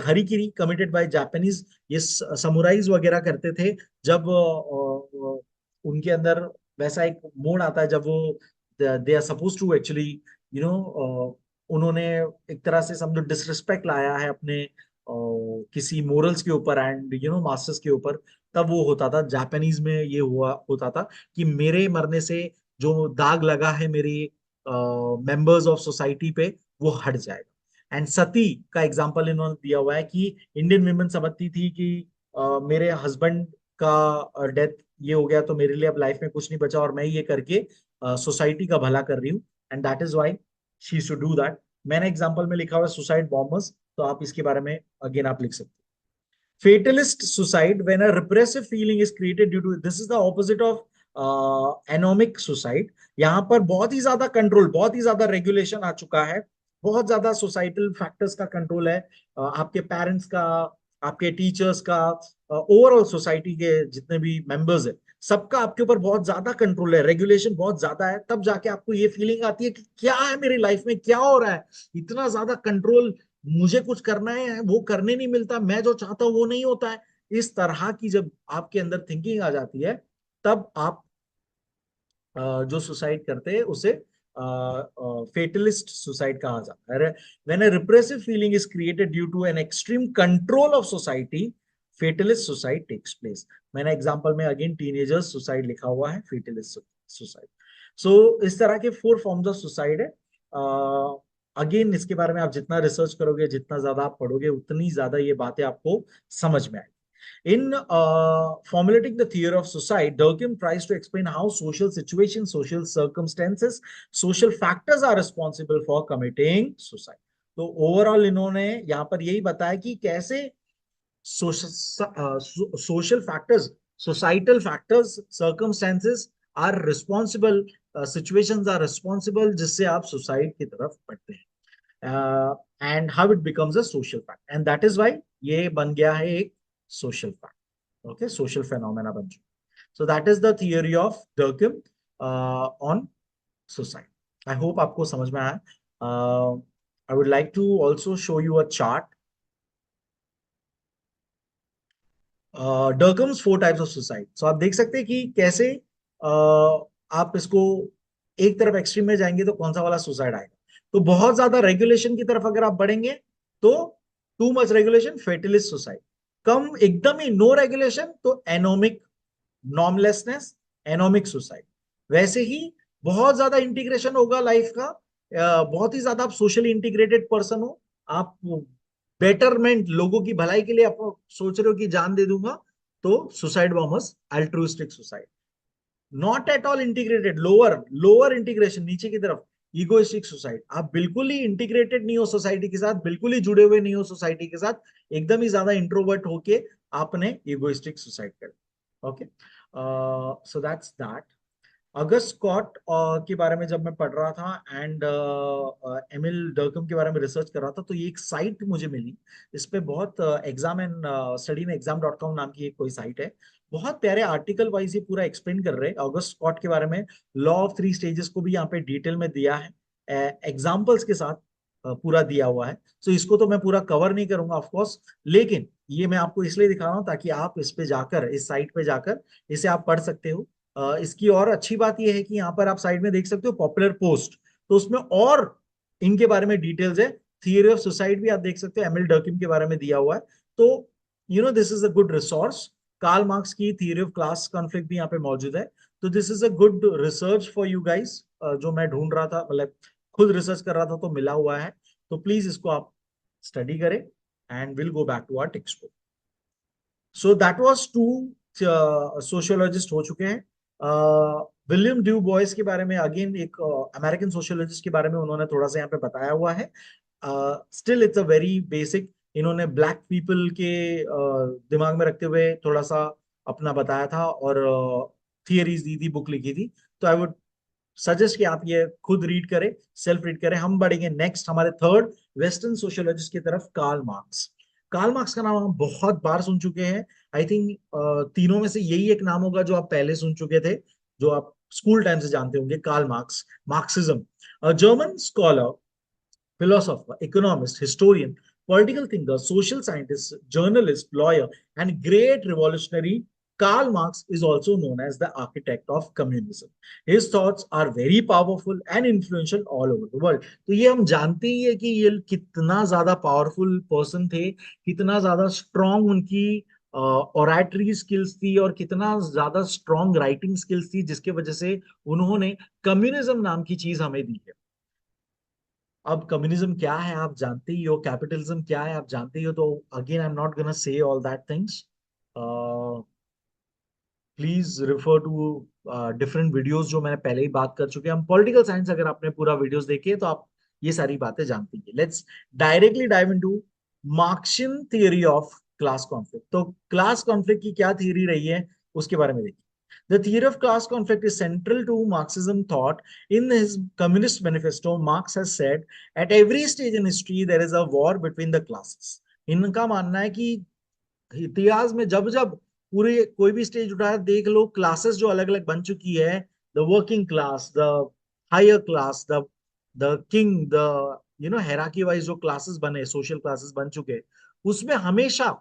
हरिकिरी कमिटेड बाय जापानीज, ये समुराइज वगैरह करते थे जब उनके अंदर वैसा एक मोड आता है जब वो they are suppose to actually you know, उन्होंने एक तरह से समझो डिसरिस्पेक्ट लाया है अपने किसी मोरल्स के ऊपर एंड मास्टर्स के ऊपर, तब वो होता था जापानीज में, ये हुआ होता था कि मेरे मरने से जो दाग लगा है मेरे मेंबर्स ऑफ सोसाइटी पे वो हट जाएगा। एंड सती का एग्जांपल इन्होंने दिया हुआ है कि इंडियन विमेन समझती थी कि मेरे हस्बैंड का डेथ ये हो गया तो मेरे लिए अब लाइफ में कुछ नहीं बचा और मैं ये करके सोसाइटी का भला कर रही हूँ, and that is why she should do that. मैंने एग्जांपल में लिखा हुआ सुसाइड बॉम्बर्स, तो आप इसके बारे में अगेन आप लिख सकते हैं। Fatalist suicide, when a repressive feeling is created due to, this is the opposite of anomic suicide। यहाँ पर बहुत ही ज्यादा कंट्रोल, बहुत ही ज्यादा रेगुलेशन आ चुका है, बहुत ज्यादा सोसाइटल फैक्टर्स का कंट्रोल है, आपके पेरेंट्स का, आपके टीचर्स का, ओवरऑल सोसाइटी के जितने भी मेंबर्स है सबका आपके ऊपर बहुत ज्यादा कंट्रोल है, रेगुलेशन बहुत ज्यादा है, तब जाके आपको ये फीलिंग आती है कि क्या है मेरी लाइफ में, क्या हो रहा है, इतना ज्यादा कंट्रोल, मुझे कुछ करना है वो करने नहीं मिलता, मैं जो चाहता हूं वो नहीं होता है। इस तरह की जब आपके अंदर थिंकिंग आ जाती है, तब आप जो सुसाइड करते हैं उसे फेटलिस्ट सुसाइड कहा जाता है। When a repressive feeling is created due to an extreme control of society, fatalist suicide takes place. मैंने एग्जांपल में अगेन टीनेजर्स सुसाइड लिखा हुआ है, फेटलिस्ट सुसाइड। सो इस तरह के 4 फॉर्म्स ऑफ सुसाइड है। अगेन इसके बारे में आप जितना रिसर्च करोगे, जितना ज्यादा आप पढ़ोगे, उतनी ज्यादा ये बातें आपको समझ में आएगी। In formulating the theory of suicide, Durkheim tries to explain how social situations, social circumstances, social factors are responsible for committing suicide. तो ओवरऑल इन्होंने यहाँ पर यही बताया कि कैसे social factors, societal factors, circumstances are responsible, situations are responsible जिससे आप सुसाइड की तरफ बढ़ते हैं, and how it becomes a social fact, and that is why ये बन गया है एक social fact, okay, social phenomena बन चुका। So that is the theory of Durkheim. On suicide. I hope आपको समझ में आया। I would like to also show you a chart. Durkheim's four types of suicide. So आप देख सकते हैं कि कैसे आप इसको एक तरफ एक्सट्रीम में जाएंगे तो कौन सा वाला सुसाइड आएगा। तो बहुत ज्यादा रेगुलेशन की तरफ अगर आप बढ़ेंगे तो टू मच रेगुलेशन फेटलिस्ट सुसाइड। कम एकदम ही नो रेगुलेशन तो एनोमिक नॉर्मलेसनेस एनोमिक सुसाइड। वैसे ही बहुत ज्यादा इंटीग्रेशन होगा लाइफ का, बहुत ही ज्यादा आप सोशली इंटीग्रेटेड पर्सन हो, आप बेटरमेंट लोगों की भलाई के लिए आप सोच रहे हो कि जान दे दूंगा, तो suicide bombers altruistic suicide. Not at all integrated, lower lower integration नीचे की तरफ इगोइस्टिक सुसाइड। आप बिल्कुल ही इंटीग्रेटेड नहीं हो सोसाइटी के साथ, बिल्कुल ही जुड़े हुए नहीं हो सोसाइटी के साथ, एकदम ही ज्यादा इंट्रोवर्ट होके आपने इगोइस्टिक सुसाइड कर। Okay, so that's that. Auguste स्कॉट के बारे में जब मैं पढ़ रहा था एंड एमिल डर्कम के बारे में रिसर्च कर रहा था, तो ये एक साइट मुझे मिली। इस पे बहुत एग्जाम एंड स्टडी में एग्जाम.com नाम की एक कोई साइट है। बहुत प्यारे आर्टिकल वाइज ये पूरा एक्सप्लेन कर रहे हैं अगस्ट स्कॉट के बारे में। लॉ ऑफ थ्री स्टेजेस को भी यहाँ पे डिटेल में दिया है, एग्जाम्पल्स के साथ पूरा दिया हुआ है। सो इसको तो मैं पूरा कवर नहीं करूंगा ऑफ कोर्स, लेकिन ये मैं आपको इसलिए दिखा रहा हूँ ताकि आप इस पे जाकर, इस साइट पे जाकर इसे आप पढ़ सकते हो। इसकी और अच्छी बात यह है कि यहाँ पर आप साइड में देख सकते हो पॉपुलर पोस्ट, तो उसमें और इनके बारे में डिटेल्स है। थियरी ऑफ सुसाइड भी आप देख सकते हो, एमिल डर्किम के बारे में दिया हुआ है। तो you know this is a good resource. Karl Marx की थियरी ऑफ क्लास कॉन्फ्लिक्ट भी यहाँ पे मौजूद है। तो this is a good research for you guys, जो मैं ढूंढ रहा था, मतलब खुद रिसर्च कर रहा था तो मिला हुआ है। तो प्लीज इसको आप स्टडी करें and will go back to our text book. So that was two sociologist हो चुके हैं। विलियम ड्यू बॉयस के बारे में अगेन एक अमेरिकन सोशियोलॉजिस्ट के बारे में उन्होंने थोड़ा सा यहाँ पे बताया हुआ है। Still it's a very basic. इन्होंने ब्लैक पीपल के दिमाग में रखते हुए थोड़ा सा अपना बताया था और थियरीज दी थी, बुक लिखी थी। तो आई वुड सजेस्ट कि आप ये खुद रीड करें, सेल्फ रीड करें। हम बढ़ेंगे नेक्स्ट हमारे थर्ड वेस्टर्न सोशियोलॉजिस्ट की तरफ, कार्ल मार्क्स। कार्ल मार्क्स का नाम हम बहुत बार सुन चुके हैं। आई थिंक तीनों में से यही एक नाम होगा जो आप पहले सुन चुके थे, जो आप स्कूल टाइम से जानते होंगे, Karl Marx. Marxism, German scholar, philosopher, economist, historian, political thinker, social scientist, journalist, lawyer, and great revolutionary, Karl Marx is also known as the architect of communism. His thoughts are very powerful and influential all over the world. तो ये हम जानते ही है कि ये कितना ज्यादा powerful person थे, कितना ज्यादा स्ट्रॉन्ग उनकी ओरेटरी स्किल्स थी और कितना ज्यादा स्ट्रॉन्ग राइटिंग स्किल्स थी, जिसके वजह से उन्होंने कम्युनिज्म नाम की चीज हमें दी है। अब कम्युनिज्म क्या है आप जानते ही हो, कैपिटलिज्म क्या है आप जानते ही हो, तो again I am not gonna say all that things. Please refer to different videos जो मैंने पहले ही बात कर चुके हैं। हम पॉलिटिकल साइंस अगर आपने पूरा वीडियोस देखे तो आप ये सारी बातें जानते हैं। Let's directly dive into Marxian theory of class conflict. तो क्लास कॉन्फ्लिक्ट की क्या थियरी रही है उसके बारे में देखिए। The theory of class conflict is central to Marxism thought. In his Communist Manifesto, Marx has said, at every stage in history, there is a war between the classes. इनका मानना है कि इतिहास में जब जब पूरे कोई भी स्टेज उठाया देख लो, क्लासेस जो अलग अलग बन चुकी है, the working class, the higher class, the king, the you know hierarchy wise जो क्लासेस बने, सोशल क्लासेस बन चुके, उसमें हमेशा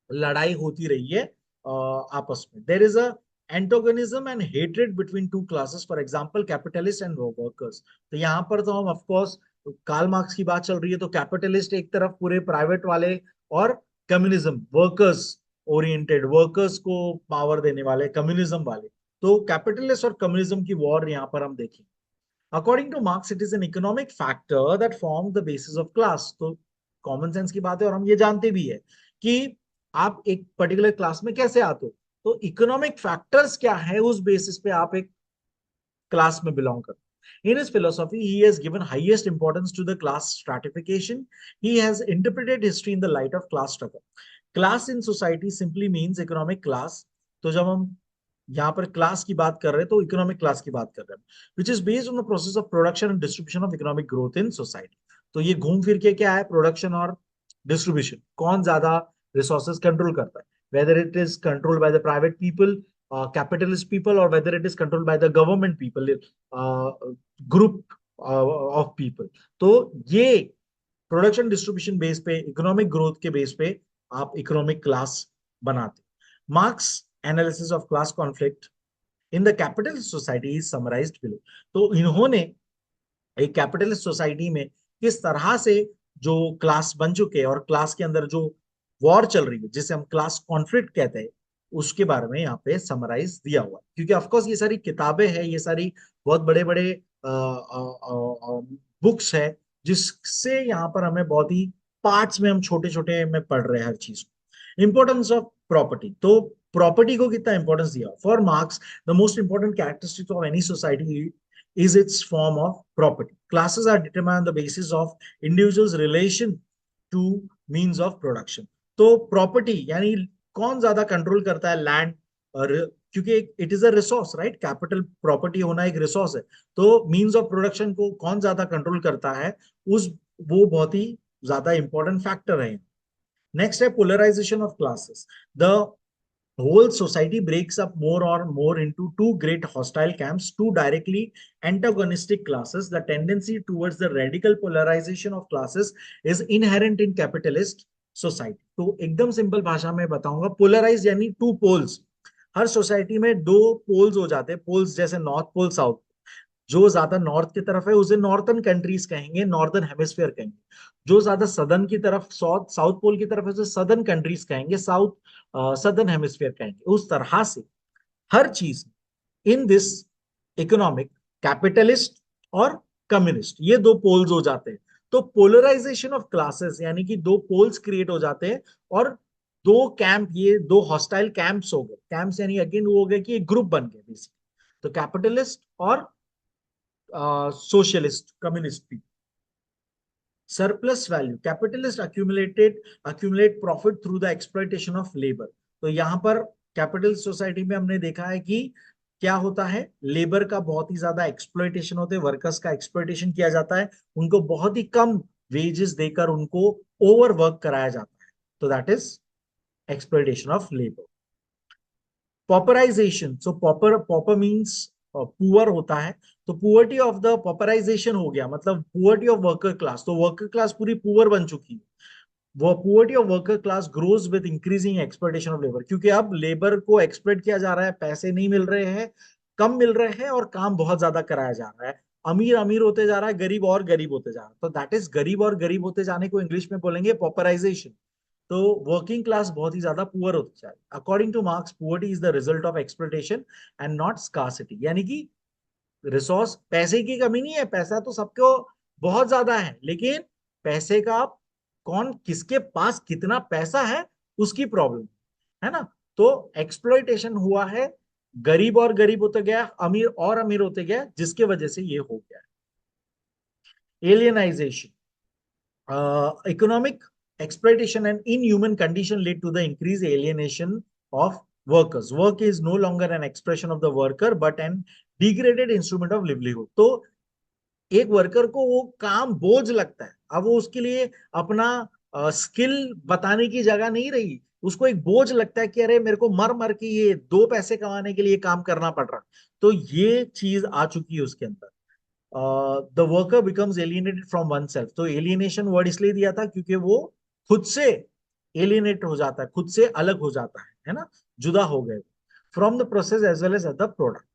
लड़ाई होती रही है आपस में। There is a antagonism and hatred between two classes, for example capitalist and workers. तो यहाँ पर तो हम ऑफ कोर्स कार्ल मार्क्स की बात चल रही है, तो कैपिटलिस्ट एक तरफ पूरे प्राइवेट वाले, और कम्युनिज्म वर्कर्स ओरिएंटेड, वर्कर्स को पावर देने वाले कम्युनिज्म वाले। तो कैपिटलिस्ट और कम्युनिज्म की वॉर यहाँ पर हम देखें। According to Marx it is an economic factor that form the basis of class. तो कॉमन सेंस की बात है और हम ये जानते भी है कि आप एक पर्टिकुलर क्लास में कैसे आते हो। तो इकोनॉमिक फैक्टर्स क्या है, उस बेसिस पे आप एक क्लास में बिलोंग करते हो। In his philosophy, he has given highest importance to the class stratification. He has interpreted history in the light of class struggle. Class in society simply means economic class. तो जब हम यहाँ पर class की बात कर रहे हैं तो इकोनॉमिक क्लास की बात कर रहे हैं, which is based on the process of production and distribution of economic growth in society. तो ये घूम फिर के क्या है, प्रोडक्शन और डिस्ट्रीब्यूशन, कौन ज्यादा रिसोर्सेज कंट्रोल करता है, whether it is controlled by the private people capitalist people or whether it is controlled by the government people, group of people. तो ये प्रोडक्शन डिस्ट्रीब्यूशन बेस पे, इकोनॉमिक ग्रोथ के base पे आप इकोनॉमिक क्लास बनाते। Marks analysis of class conflict in the capitalist society is summarised below. तो इन्होंने एक कैपिटलिस्ट सोसाइटी में किस तरह से जो क्लास बन चुके हैं और क्लास के अंदर जो वॉर चल रही है जिसे हम क्लास कॉन्फ्लिक्ट कहते हैं, उसके बारे में यहाँ पे समराइज दिया हुआ है। क्योंकि ऑफकोर्स ये सारी किताबें हैं, ये सारी बहुत बड़े बड़े बुक्स है, जिससे यहाँ पर हमें बहुत ही पार्ट्स में हम छोटे छोटे में पढ़ रहे हैं हर चीज को। इंपॉर्टेंस ऑफ प्रॉपर्टी, तो प्रॉपर्टी को कितना इंपॉर्टेंस दिया for marks. The most important characteristic of any society is its form of property. Classes are determined on the basis of individual's relation to means of production. तो property यानी कौन ज्यादा control करता है land, और क्योंकि it is a resource, right, capital property होना एक रिसोर्स है, तो मींस ऑफ प्रोडक्शन को कौन ज्यादा कंट्रोल करता है, उस वो बहुत ही ज्यादा इंपॉर्टेंट फैक्टर है। नेक्स्ट है polarization of classes. The whole society breaks up more or more into two great hostile camps, two directly antagonistic classes. The tendency towards the radical polarization of classes is inherent in capitalist society. तो एकदम simple भाषा में बताऊंगा, polarise यानी two poles. हर society में दो poles हो जाते हैं, पोल्स जैसे नॉर्थ पोल साउथ। जो ज्यादा नॉर्थ की तरफ है उसे नॉर्थर्न कंट्रीज कहेंगे, नॉर्दर्न हेमिस्फीयर कहेंगे। जो ज्यादा सदर्न की तरफ, साउथ साउथ पोल की तरफ है उसे सदर्न कंट्रीज कहेंगे, साउथ सदर्न हेमिस्फीयर कहेंगे। उस तरह से हर चीज इन दिस इकोनॉमिक, कैपिटलिस्ट और कम्युनिस्ट, ये दो पोल्स हो जाते हैं। तो पोलराइजेशन ऑफ क्लासेस यानी कि दो पोल्स क्रिएट हो जाते हैं, और दो कैंप, ये दो हॉस्टाइल कैंप्स हो गए। कैंप्स यानी अगेन वो हो गए कि एक ग्रुप बन गए बेसिकली, तो कैपिटलिस्ट और सोशलिस्ट, कम्युनिस्ट भी। Surplus value, capitalist accumulate profit through the exploitation of labour. तो यहाँ पर कैपिटलिस्ट सोसाइटी में हमने देखा है कि क्या होता है, लेबर का बहुत ही ज्यादा एक्सप्लॉइटेशन होते हैं, वर्कर्स का एक्सप्लॉइटेशन किया जाता है, उनको बहुत ही कम वेजेस देकर उनको ओवर वर्क कराया जाता है। तो that is exploitation of labour. Pauperization, so pauper means poor होता है, तो पुअर्टी ऑफ द पॉपराइजेशन हो गया, मतलब पुअर्टी ऑफ वर्कर क्लास। तो वर्कर क्लास पूरी पुअर बन चुकी है। वो poverty of worker class grows with increasing exploitation of labour, क्योंकि अब लेबर को एक्सप्लॉइट किया जा रहा है, पैसे नहीं मिल रहे हैं, कम मिल रहे हैं, और काम बहुत ज्यादा कराया जा रहा है। अमीर अमीर होते जा रहा है, गरीब और गरीब होते जा रहा है। तो दैट इज, गरीब और गरीब होते जाने को इंग्लिश में बोलेंगे पॉपराइजेशन। तो वर्किंग क्लास बहुत ही ज्यादा पुअर होती जा रही है। According to marks, poverty is the result of exploitation and not scarcity, यानी कि रिसोर्स, पैसे की कमी नहीं है, पैसा तो सबको बहुत ज्यादा है, लेकिन पैसे का कौन, किसके पास कितना पैसा है, उसकी प्रॉब्लम है ना। तो एक्सप्लॉइटेशन हुआ है, गरीब और गरीब होते गया, अमीर और अमीर होते गया, जिसके वजह से ये हो गया। एलियनाइजेशन, economic exploitation and inhuman condition lead to the increased alienation of workers. Work is no longer an expression of the worker but an degraded instrument of livelihood. तो एक वर्कर को वो काम बोझ लगता है, अब वो उसके लिए अपना स्किल बताने की जगह नहीं रही, उसको एक बोझ लगता है कि अरे मेरे को मर मर के ये दो पैसे कमाने के लिए काम करना पड़ रहा है। तो ये चीज आ चुकी है उसके अंदर। The worker becomes alienated from one self. तो एलियनेशन वर्ड इसलिए दिया था क्योंकि वो खुद से एलियनेट हो जाता है, खुद से अलग हो जाता है ना, जुदा हो गए from the process as well as the product.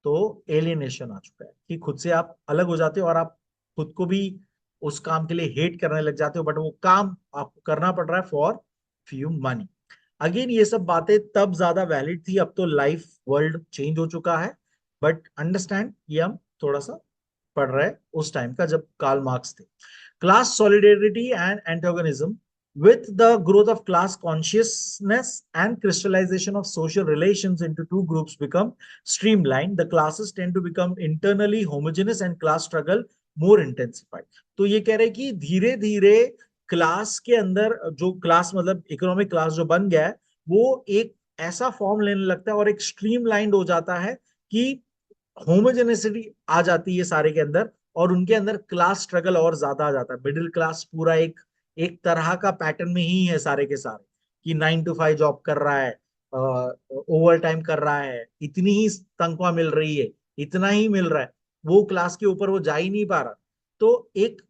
तो एलियनेशन आ चुका है कि खुद से आप अलग हो जाते हो, और आप खुद को भी उस काम के लिए हेट करने लग जाते हो, बट वो काम आपको करना पड़ रहा है फॉर फ्यू मनी। अगेन ये सब बातें तब ज्यादा वैलिड थी, अब तो लाइफ वर्ल्ड चेंज हो चुका है, बट अंडरस्टैंड ये हम थोड़ा सा पढ़ रहे हैं उस टाइम का जब कार्ल मार्क्स थे। Class solidarity and antagonism, with the growth of class consciousness and crystallization of social relations into two groups become streamlined, the classes tend to become internally homogeneous and class struggle more intensified. तो ये कह रहे कि धीरे धीरे class के अंदर, जो क्लास मतलब इकोनॉमिक क्लास जो बन गया है, वो एक ऐसा फॉर्म लेने लगता है और एक स्ट्रीमलाइंड हो जाता है कि होमोजेनेसिटी आ जाती है सारे के अंदर, और उनके अंदर क्लास स्ट्रगल और ज्यादा आ जाता है। मिडिल क्लास पूरा एक एक तरह का पैटर्न में ही है सारे के सारे, कि 9 to 5 जॉब कर रहा है, ओवर टाइम कर रहा है, इतनी ही तनख्वाह मिल रही है, इतना ही मिल रहा है, वो क्लास के ऊपर वो जा ही नहीं पा रहा, तो एक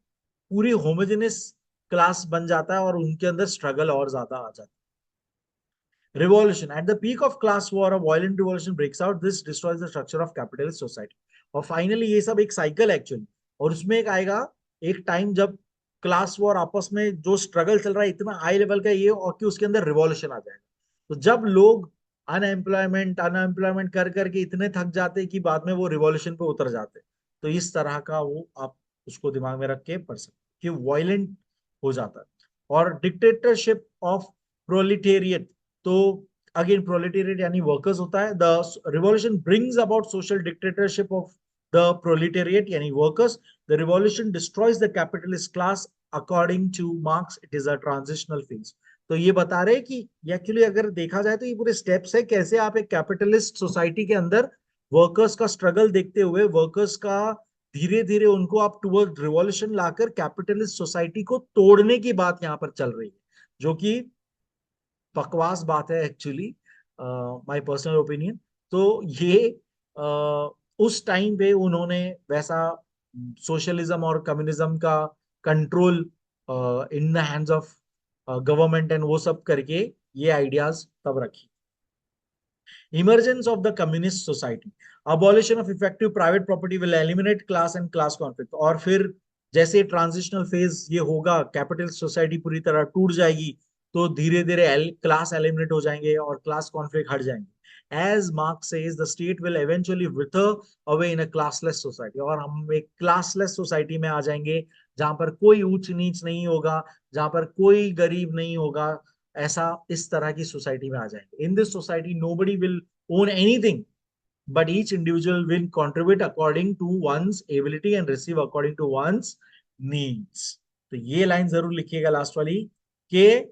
पूरी होमोजेनियस क्लास बन जाता है और उनके अंदर स्ट्रगल और ज्यादा आ जाता है। Revolution at the peak of class war, a violent revolution breaks out, this destroys the structure of capitalist society. और फाइनली ये सब एक साइकिल एक्चुअली, और उसमें एक आएगा एक टाइम जब क्लास वॉर आपस में जो स्ट्रगल चल रहा है इतना हाई लेवल का ये, और कि उसके अंदर रिवॉल्यूशन आ जाएगा। तो जब लोग अनएम्प्लॉयमेंट अनएम्प्लॉयमेंट कर करके इतने थक जाते हैं कि बाद में वो रिवॉल्यूशन पे उतर जाते हैं। तो इस तरह का वो आप उसको दिमाग में रख के पढ़ सकते कि वायलेंट हो जाता है। और डिक्टेटरशिप ऑफ प्रोलिटेरियट, तो अगेन प्रोलिटेरियट यानी वर्कर्स होता है। The revolution brings about social dictatorship of the proletariat यानी workers. The revolution destroys the capitalist class, according to Marx it is a transitional phase. तो ये बता रहे हैं कि एक्चुअली अगर देखा जाए तो ये पूरे स्टेप्स है कैसे आप एक कैपिटलिस्ट सोसाइटी के अंदर वर्कर्स का स्ट्रगल देखते हुए, वर्कर्स का धीरे धीरे उनको आप टुवर्ड रिवॉल्यूशन लाकर कैपिटलिस्ट सोसाइटी को तोड़ने की बात यहाँ पर चल रही है, जो कि बकवास बात है एक्चुअली, माय पर्सनल ओपिनियन। तो ये उस टाइम पे उन्होंने वैसा सोशलिज्म और कम्युनिज्म का control in the hands of government and वो सब करके ये आइडियाज तब रखी। Emergence of the communist society, abolition of effective private property will eliminate class and class conflict। और फिर जैसे ट्रांजिशनल फेज ये होगा, कैपिटल सोसाइटी पूरी तरह टूट जाएगी, तो धीरे धीरे क्लास एलिमिनेट हो जाएंगे और क्लास कॉन्फ्लिक्ट हट जाएंगे। As Marx says, the state will eventually wither away in a classless society। और हम एक क्लासलेस सोसाइटी में आ जाएंगे जहां पर कोई ऊंच नीच नहीं होगा, जहां पर कोई गरीब नहीं होगा, ऐसा इस तरह की सोसाइटी में आ जाएंगे। In this society nobody will own anything, but each individual will contribute according to one's ability and receive according to one's needs। तो ये लाइन जरूर लिखिएगा लास्ट वाली, कि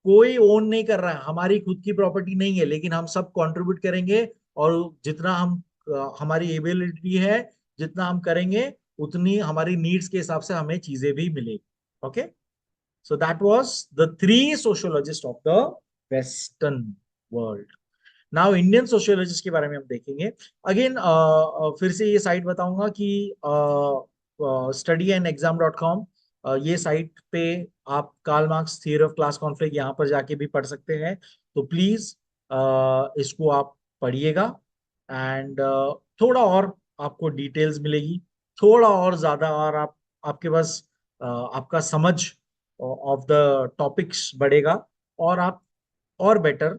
कोई ओन नहीं कर रहा है, हमारी खुद की प्रॉपर्टी नहीं है, लेकिन हम सब कंट्रीब्यूट करेंगे, और जितना हम हमारी एबिलिटी है, जितना हम करेंगे उतनी हमारी नीड्स के हिसाब से हमें चीजें भी मिलेगी। Okay, so that was the three sociologist of the western world. Now Indian sociologist के बारे में हम देखेंगे। अगेन फिर से ये साइट बताऊंगा कि studyandexam.com, ये साइट पे आप Karl Marx theory of class conflict यहाँ पर जाके भी पढ़ सकते हैं। तो प्लीज इसको आप पढ़िएगा, एंड थोड़ा और आपको डिटेल्स मिलेगी, थोड़ा और ज्यादा, और आप आपके पास आपका समझ ऑफ द टॉपिक्स बढ़ेगा, और आप और बेटर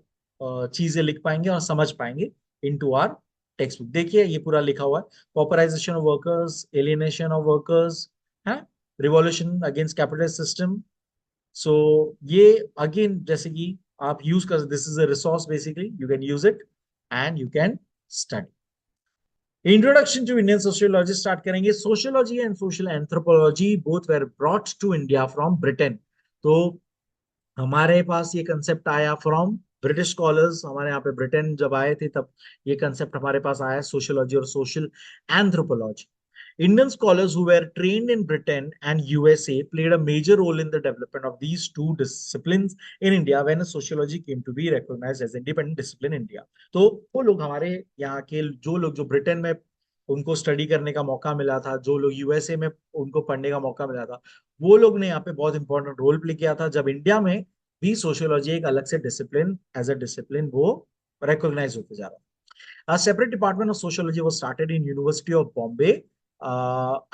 चीजें लिख पाएंगे और समझ पाएंगे इनटू आवर टेक्स्ट बुक। देखिए ये पूरा लिखा हुआ है, popularization of workers, alienation of workers है, revolution against capitalist system. So ये अगेन जैसे कि आप यूज कर, this is a resource basically, you can use it and you can study. Introduction to Indian sociology start करेंगे। Sociology and social anthropology both were brought to India from Britain. तो हमारे पास ये concept आया from British scholars, हमारे यहाँ पे Britain जब आए थे तब ये कंसेप्ट हमारे पास आया, सोशियोलॉजी और social anthropology. Indian scholars who were trained in Britain and USA played a major role in the development of these two disciplines in India when sociology came to be recognized as independent discipline in India। तो वो लोग हमारे यहाँ के जो लोग जो Britain में उनको स्टडी करने का मौका मिला था, जो लोग यूएसए में उनको पढ़ने का मौका मिला था, वो लोग ने यहाँ पे बहुत इंपॉर्टेंट रोल प्ले किया था जब इंडिया में भी सोशियोलॉजी एक अलग से डिसिप्लिन, एज अ डिसिप्लिन वो रिकॉग्नाइज होते जा रहा है। A separate department of sociology was started in University of Bombay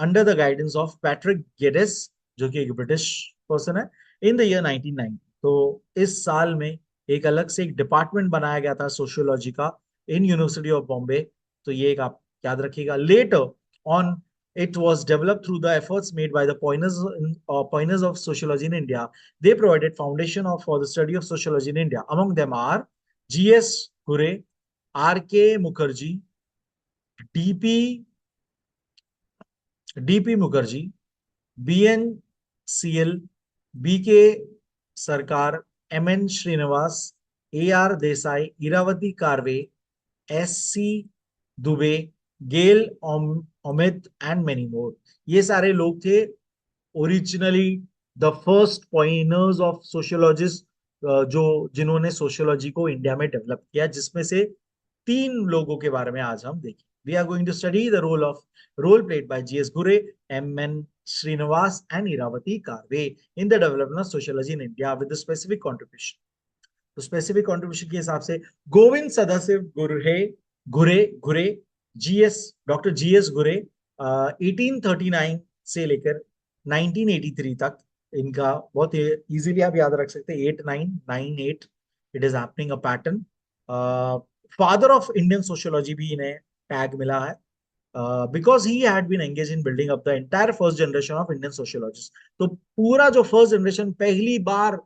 under the guidance of Patrick Geddes, जो कि एक ब्रिटिश पर्सन है, in the year 1990। तो इस साल में एक अलग से एक डिपार्टमेंट बनाया गया था सोशियोलॉजी का इन यूनिवर्सिटी ऑफ बॉम्बे। तो ये एक आप याद रखिएगा। Later on it was developed through the efforts made by the pioneers of sociology in India। They provided foundation for the study of sociology in India। Among them are G.S. Hure, R.K. Mukherjee, D.P. Mukherjee, B.N. CL, B.K. Sarkar, M.N. Srinivas, A.R. Desai, Irawati Karve, S.C. Dube, Gail Omvedt and many more. ये सारे लोग थे originally the first pioneers of sociologist जो जिन्होंने sociology को India में develop किया, जिसमें से 3 लोगों के बारे में आज हम देखें। We are going to study the role played by G S Ghurye, M N Srinivas and Irawati Karve in the development of sociology in India with specific contribution. तो स्पेसिफिक कंट्रीब्यूशन के हिसाब से गोविंद सदाशिव गुरे गुरे गुरे जीएस डॉक्टर जीएस गुरे 1839 से लेकर 1983 तक, इनका बहुत इजीली आप याद रख सकते हैं 8998, it is happening a pattern. Father of Indian sociology भी इन्हें टैग मिला है, because he had been engage in building up the entire first generation of Indian sociologist. तो पूरा जो फर्स्ट जनरेशन, पहली बार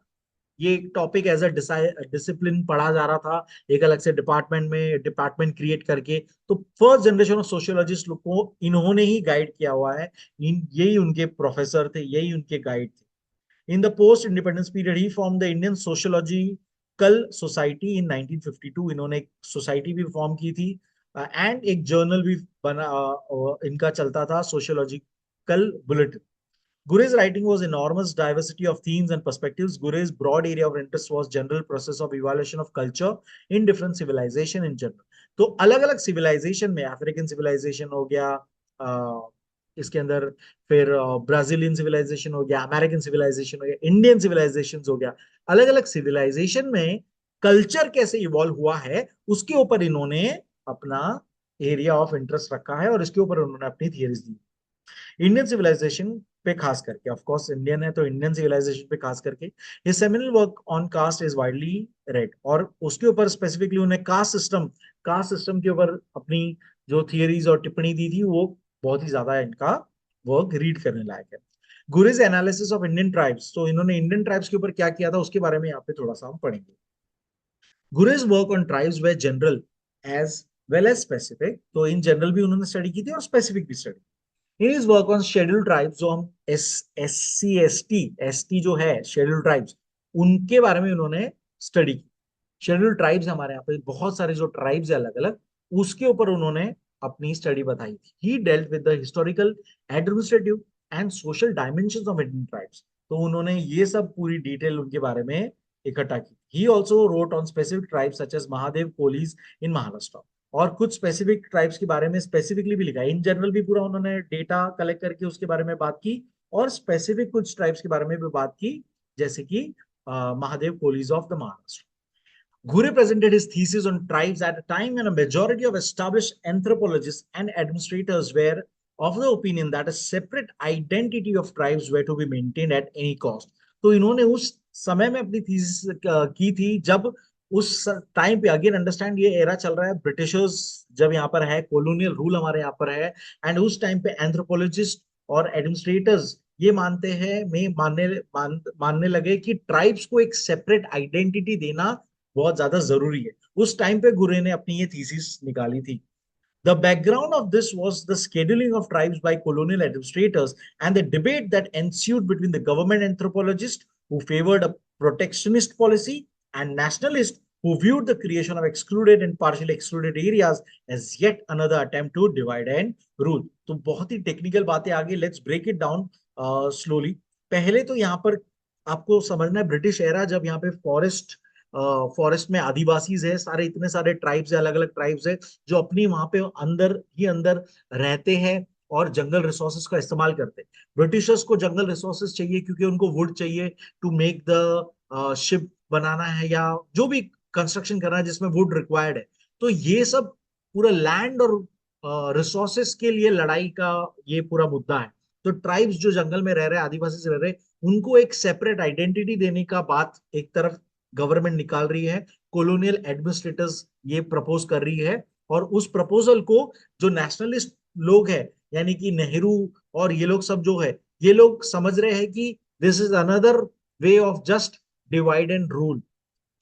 ये टॉपिक एज अ डिसिप्लिन पढ़ा जा रहा था, एक अलग से डिपार्टमेंट क्रिएट करके। तो फर्स्ट जनरेशन ऑफ सोशियोलॉजिस्ट लोग को इन्होंने ही गाइड किया हुआ है, यही उनके प्रोफेसर थे, यही उनके गाइड थे। In the post independence period he form the Indian sociological society in 1952, इन्होंने एक सोसाइटी भी फॉर्म की थी एंड एक जर्नल भी बना, इनका चलता था, sociological bulletin. Gure's writing was enormous diversity of themes and perspectives. Gure's broad area of interest was general process of evaluation of culture in different civilization in general. तो अलग अलग सिविलाइजेशन में, अफ्रीकन सिविलाइजेशन हो गया, इसके अंदर फिर Brazilian civilisation हो गया, अमेरिकन सिविलाइजेशन हो गया, इंडियन सिविलाइजेशन हो गया, अलग अलग सिविलाइजेशन में कल्चर कैसे इवॉल्व हुआ है उसके ऊपर इन्होंने अपना एरिया ऑफ इंटरेस्ट रखा है और इसके ऊपर उन्होंने अपनी थियरीज दी। इंडियन सिविलाइजेशन पे खास करके, ऑफ कोर्स इंडियन है तो इंडियन सिविलाइजेशन पे खास करके, his seminal work on caste is widely red, और उसके ऊपर स्पेसिफिकली उन्हें कास्ट सिस्टम के ऊपर अपनी जो थियरीज और टिप्पणी दी थी, वो बहुत ही ज्यादा इनका वर्क रीड करने लायक है। गुरेज एनालिसिस ऑफ इंडियन ट्राइब्स, तो इन्होंने इंडियन ट्राइब्स के ऊपर क्या किया था उसके बारे में यहाँ पे थोड़ा सा हम पढ़ेंगे। गुरेज वर्क ऑन ट्राइब्स वे general as well as specific, तो इन जनरल भी उन्होंने स्टडी की थी और स्पेसिफिक भी study. In his work on scheduled tribes, जो हम SC ST जो है scheduled tribes, उनके बारे में उन्होंने स्टडी की। शेड्यूल्ड ट्राइब्स हमारे यहाँ पे बहुत सारे जो ट्राइब्स है अलग अलग, उसके ऊपर उन्होंने अपनी स्टडी बताई थी। He dealt with the historical, administrative and social dimensions of Indian tribes, तो उन्होंने ये सब पूरी डिटेल उनके बारे में इकट्ठा की। He also wrote on specific tribes such as Mahadev Kolis in Maharashtra, और कुछ स्पेसिफिक ट्राइब्स के बारे में स्पेसिफिकली भी लिखा है। इन जनरल भी पूरा उन्होंने डेटा कलेक्ट करके उसके बारे में बात की, और स्पेसिफिक कुछ ट्राइब्स के बारे में भी बात की, जैसे कि Mahadev Kolis of the Maharashtra. Gure presented his thesis on tribes at a time when a majority of established anthropologists and administrators were of the opinion that a separate identity of tribes were to be maintained at any cost. तो इन्होंने उस समय में अपनी thesis की थी जब उस टाइम पे, अगेन अंडरस्टैंड ये एरा चल रहा है, ब्रिटिशर्स जब यहाँ पर है, कॉलोनियल रूल हमारे यहाँ पर है, एंड उस टाइम पे एंथ्रोपोलॉजिस्ट और एडमिनिस्ट्रेटर्स ये मानते हैं, मानने लगे कि ट्राइब्स को एक सेपरेट आइडेंटिटी देना बहुत ज्यादा जरूरी है। उस टाइम पे गुरे ने अपनी ये थीसिस निकाली थी। The background of this was the scheduling of tribes by colonial administrators and the debate that ensued between the government anthropologists who favored a protectionist policy and nationalists who viewed the creation of excluded and partially excluded areas as yet another attempt to divide and rule. तो बहुत ही technical बातें आगे, let's break it down slowly. पहले तो यहाँ पर आपको समझना है, ब्रिटिश एरा जब यहाँ पे फॉरेस्ट में आदिवासीज है सारे, इतने सारे ट्राइब्स है, अलग अलग ट्राइब्स है जो अपनी वहां पे अंदर ही अंदर रहते हैं और जंगल रिसोर्सेज का इस्तेमाल करते हैं। ब्रिटिशर्स को जंगल रिसोर्सेज चाहिए क्योंकि उनको वुड चाहिए टू मेक द शिप बनाना है या जो भी कंस्ट्रक्शन करना है जिसमें वुड रिक्वायर्ड है। तो ये सब पूरा लैंड और रिसोर्सेज के लिए लड़ाई का ये पूरा मुद्दा है। तो ट्राइब्स जो जंगल में रह रहे, आदिवासी से रह रहे, उनको एक सेपरेट आइडेंटिटी देने का बात एक तरफ गवर्नमेंट निकाल रही है, कॉलोनियल एडमिनिस्ट्रेटर्स ये प्रपोज कर रही है, और उस प्रपोजल को जो नेशनलिस्ट लोग हैं, यानी कि नेहरू और ये लोग सब जो है, ये लोग समझ रहे हैं कि this is another way of just divide and rule,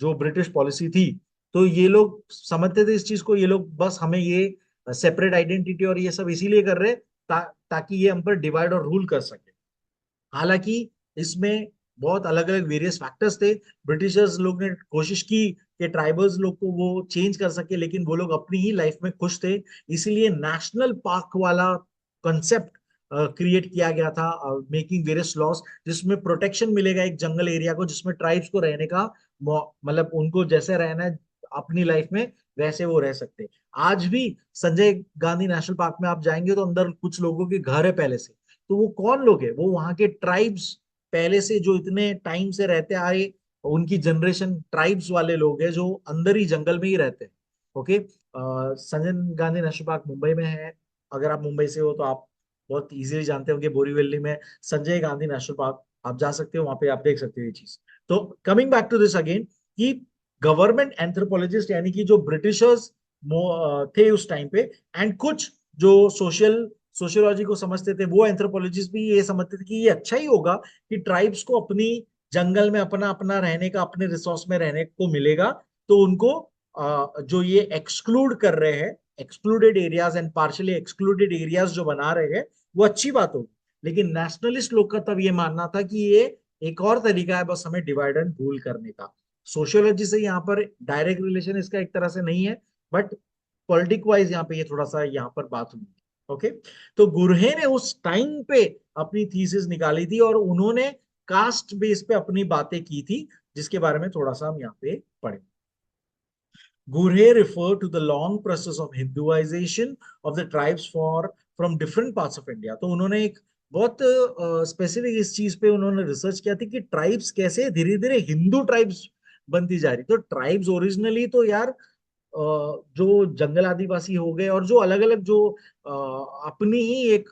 जो ब्रिटिश पॉलिसी थी। तो ये लोग समझते थे इस चीज को, ये लोग बस हमें ये सेपरेट आइडेंटिटी और ये सब इसीलिए कर रहे ताकि ये हम पर डिवाइड और रूल कर सके। हालांकि इसमें बहुत अलग अलग वेरियस फैक्टर्स थे। ब्रिटिशर्स लोग ने कोशिश की कि ट्राइबल्स लोग को वो चेंज कर सके, लेकिन वो लोग अपनी ही लाइफ में खुश थे, इसीलिए नेशनल पार्क वाला कंसेप्ट क्रिएट किया गया था, मेकिंग वेरियस लॉस, जिसमें प्रोटेक्शन मिलेगा एक जंगल एरिया को जिसमें ट्राइब्स को रहने का मतलब उनको जैसे रहना है अपनी लाइफ में वैसे वो रह सकते हैं। आज भी संजय गांधी नेशनल पार्क में आप जाएंगे तो अंदर कुछ लोगों के घर है पहले से। तो वो कौन लोग है? वो वहां के ट्राइब्स, पहले से जो इतने टाइम से रहते आए, उनकी जनरेशन ट्राइब्स वाले लोग हैं जो अंदर ही जंगल में ही रहते हैं। Okay. Sanjay Gandhi national park Mumbai में है। अगर आप मुंबई से हो तो आप बहुत इजीली जानते होंगे बोरीवली में संजय गांधी नेशनल पार्क, आप जा सकते हो, वहां पे आप देख सकते हो ये चीज। तो coming back to this again, कि गवर्नमेंट एंथ्रोपोलॉजिस्ट यानी कि जो ब्रिटिशर्स थे उस टाइम पे, एंड कुछ जो सोशियोलॉजी को समझते थे वो एंथ्रोपोलॉजिस्ट भी ये समझते थे कि ये अच्छा ही होगा कि ट्राइब्स को अपनी जंगल में अपना अपना रहने का, अपने रिसोर्स में रहने को मिलेगा। तो उनको जो ये एक्सक्लूड कर रहे हैं, excluded areas and partially excluded areas जो बना रहे हैं, वो अच्छी बात होगी। लेकिन नेशनलिस्ट लोग का तब ये मानना था कि ये एक और तरीका है बस हमें डिवाइड एंड रूल करने का। सोशियोलॉजी से यहाँ पर डायरेक्ट रिलेशन इसका एक तरह से नहीं है, बट पॉलिटिक वाइज यहाँ पे ये थोड़ा सा यहाँ पर बात हुई। ओके। तो गुरहे ने उस टाइम पे अपनी थीसिस निकाली थी और उन्होंने कास्ट बेस पे अपनी बातें की थी, जिसके बारे में थोड़ा सा हम यहाँ पे पढ़े। Gurhe refer to the long process of Hinduization of the tribes for from different parts of India। तो उन्होंने एक बहुत स्पेसिफिक इस चीज पे उन्होंने रिसर्च किया थी कि ट्राइब्स कैसे धीरे धीरे हिंदू ट्राइब्स बनती जा रही। तो ट्राइब्स ओरिजिनली तो यार जो जंगल आदिवासी हो गए और जो अलग अलग जो अपनी ही एक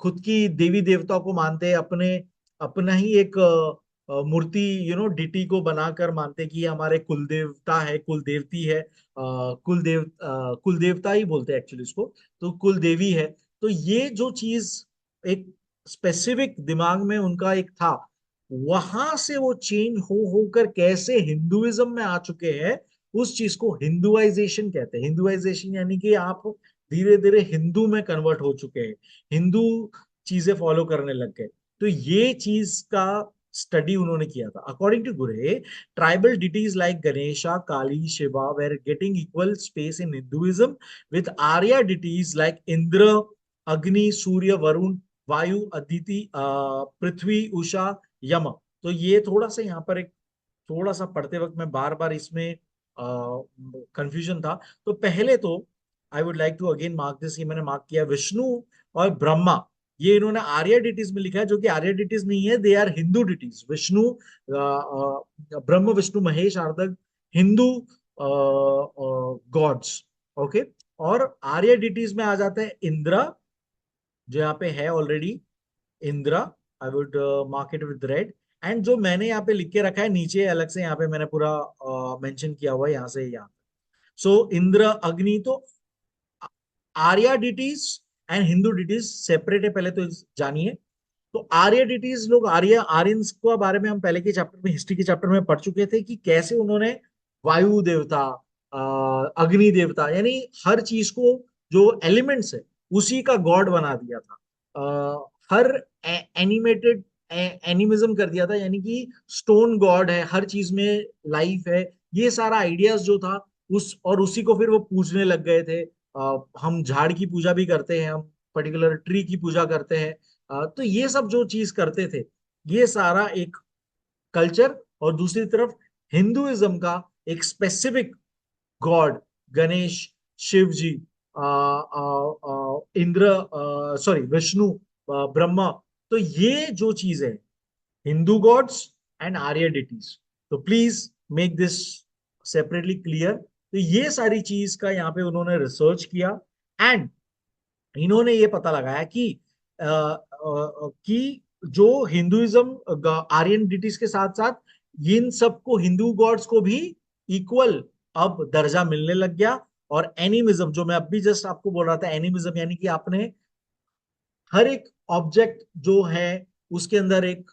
खुद की देवी देवता को मानते हैं, अपने अपना ही एक मूर्ति डिटी को बनाकर मानते कि ये हमारे कुल देवता है, कुल देवती है, कुल देवता ही बोलते हैं एक्चुअली इसको। तो कुल देवी है। तो ये जो चीज एक स्पेसिफिक दिमाग में उनका एक था, वहां से वो चेंज हो होकर कैसे हिंदुइज्म में आ चुके हैं, उस चीज को हिंदुआइजेशन कहते हैं। हिंदुआइजेशन यानी कि आप धीरे धीरे हिंदू में कन्वर्ट हो चुके हैं, हिंदू चीजें फॉलो करने लग गए। तो ये चीज का स्टडी उन्होंने किया था। According to Ghurye, tribal deities like Ganesha, Kali, Shiva were getting equal space in Hinduism with Arya deities like Indra, Agni, Surya, Varun, वायु, अदिति, पृथ्वी, उषा, यम। तो ये थोड़ा सा यहाँ पर एक, थोड़ा सा पढ़ते वक्त मैं बार बार इसमें कंफ्यूजन था। तो पहले तो I would like to again mark this, ये मैंने मार्क किया, विष्णु और ब्रह्मा, ये इन्होंने आर्या डिटीज में लिखा है, जो कि आर्या डिटीज नहीं है, they are Hindu deities. Vishnu, Brahma, Vishnu, Mahesh, आर्दक, हिंदू गॉड्स। ओके। और आर्य डिटीज में आ जाता है इंद्र, जो यहाँ पे है already, Indira. I would mark it with red. And जो मैंने यहाँ पे लिख के रखा है नीचे अलग से, यहाँ पे मैंने पूरा मेंशन किया हुआ है यहाँ से यहाँ। सो इंद्र, अग्नि। तो Arya deities and Hindu deities separate है, पहले तो जानिए। तो आर्य डिटीज लोग, आर्य आर्यंस के बारे में हम पहले के चैप्टर में, हिस्ट्री के चैप्टर में पढ़ चुके थे कि कैसे उन्होंने वायु देवता, अग्नि देवता, यानी हर चीज को जो एलिमेंट्स है उसी का गॉड बना दिया था। हर एनिमेटेड एनिमिज्म कर दिया था, यानी कि स्टोन गॉड है, हर चीज में लाइफ है, ये सारा आइडियाज जो था उस, और उसी को फिर वो पूजने लग गए थे। हम झाड़ की पूजा भी करते हैं, हम पर्टिकुलर ट्री की पूजा करते हैं। तो ये सब जो चीज करते थे, ये सारा एक कल्चर। और दूसरी तरफ हिंदुइज्म का एक specific god, Ganesh, Shiv ji, Indra, sorry Vishnu, Brahma. तो ये जो चीज है, Hindu gods and Arya deities. तो please make this separately clear. तो ये सारी चीज का यहाँ पे उन्होंने रिसर्च किया, एंड इन्होंने ये पता लगाया कि जो हिंदुइज्म आर्यन डिटीज के साथ साथ इन सबको, हिंदू गॉड्स को भी इक्वल अब दर्जा मिलने लग गया। और एनिमिज्म, जो मैं अभी जस्ट आपको बोल रहा था, एनिमिज्म यानी कि आपने हर एक ऑब्जेक्ट जो है उसके अंदर एक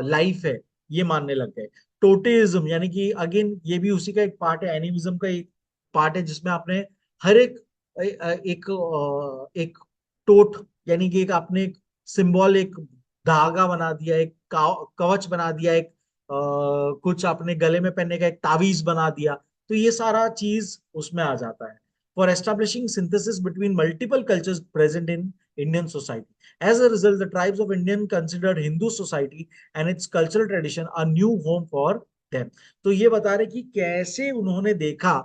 लाइफ है, ये मानने लग गए। टोटेइज्म यानी कि अगेन ये भी उसी का एक पार्ट है, एनिमिज्म का एक पार्ट है, जिसमें आपने हर एक एक टोट, यानी कि एक आपने एक सिंबल, एक धागा बना दिया, एक कवच बना दिया, एक कुछ आपने गले में पहनने का एक तावीज बना दिया। तो ये सारा चीज उसमें आ जाता है। For establishing synthesis between multiple cultures present in Indian society. As a result, the tribes of Indian considered Hindu society and its cultural tradition a new home for है। तो ये बता रहे कि कैसे उन्होंने देखा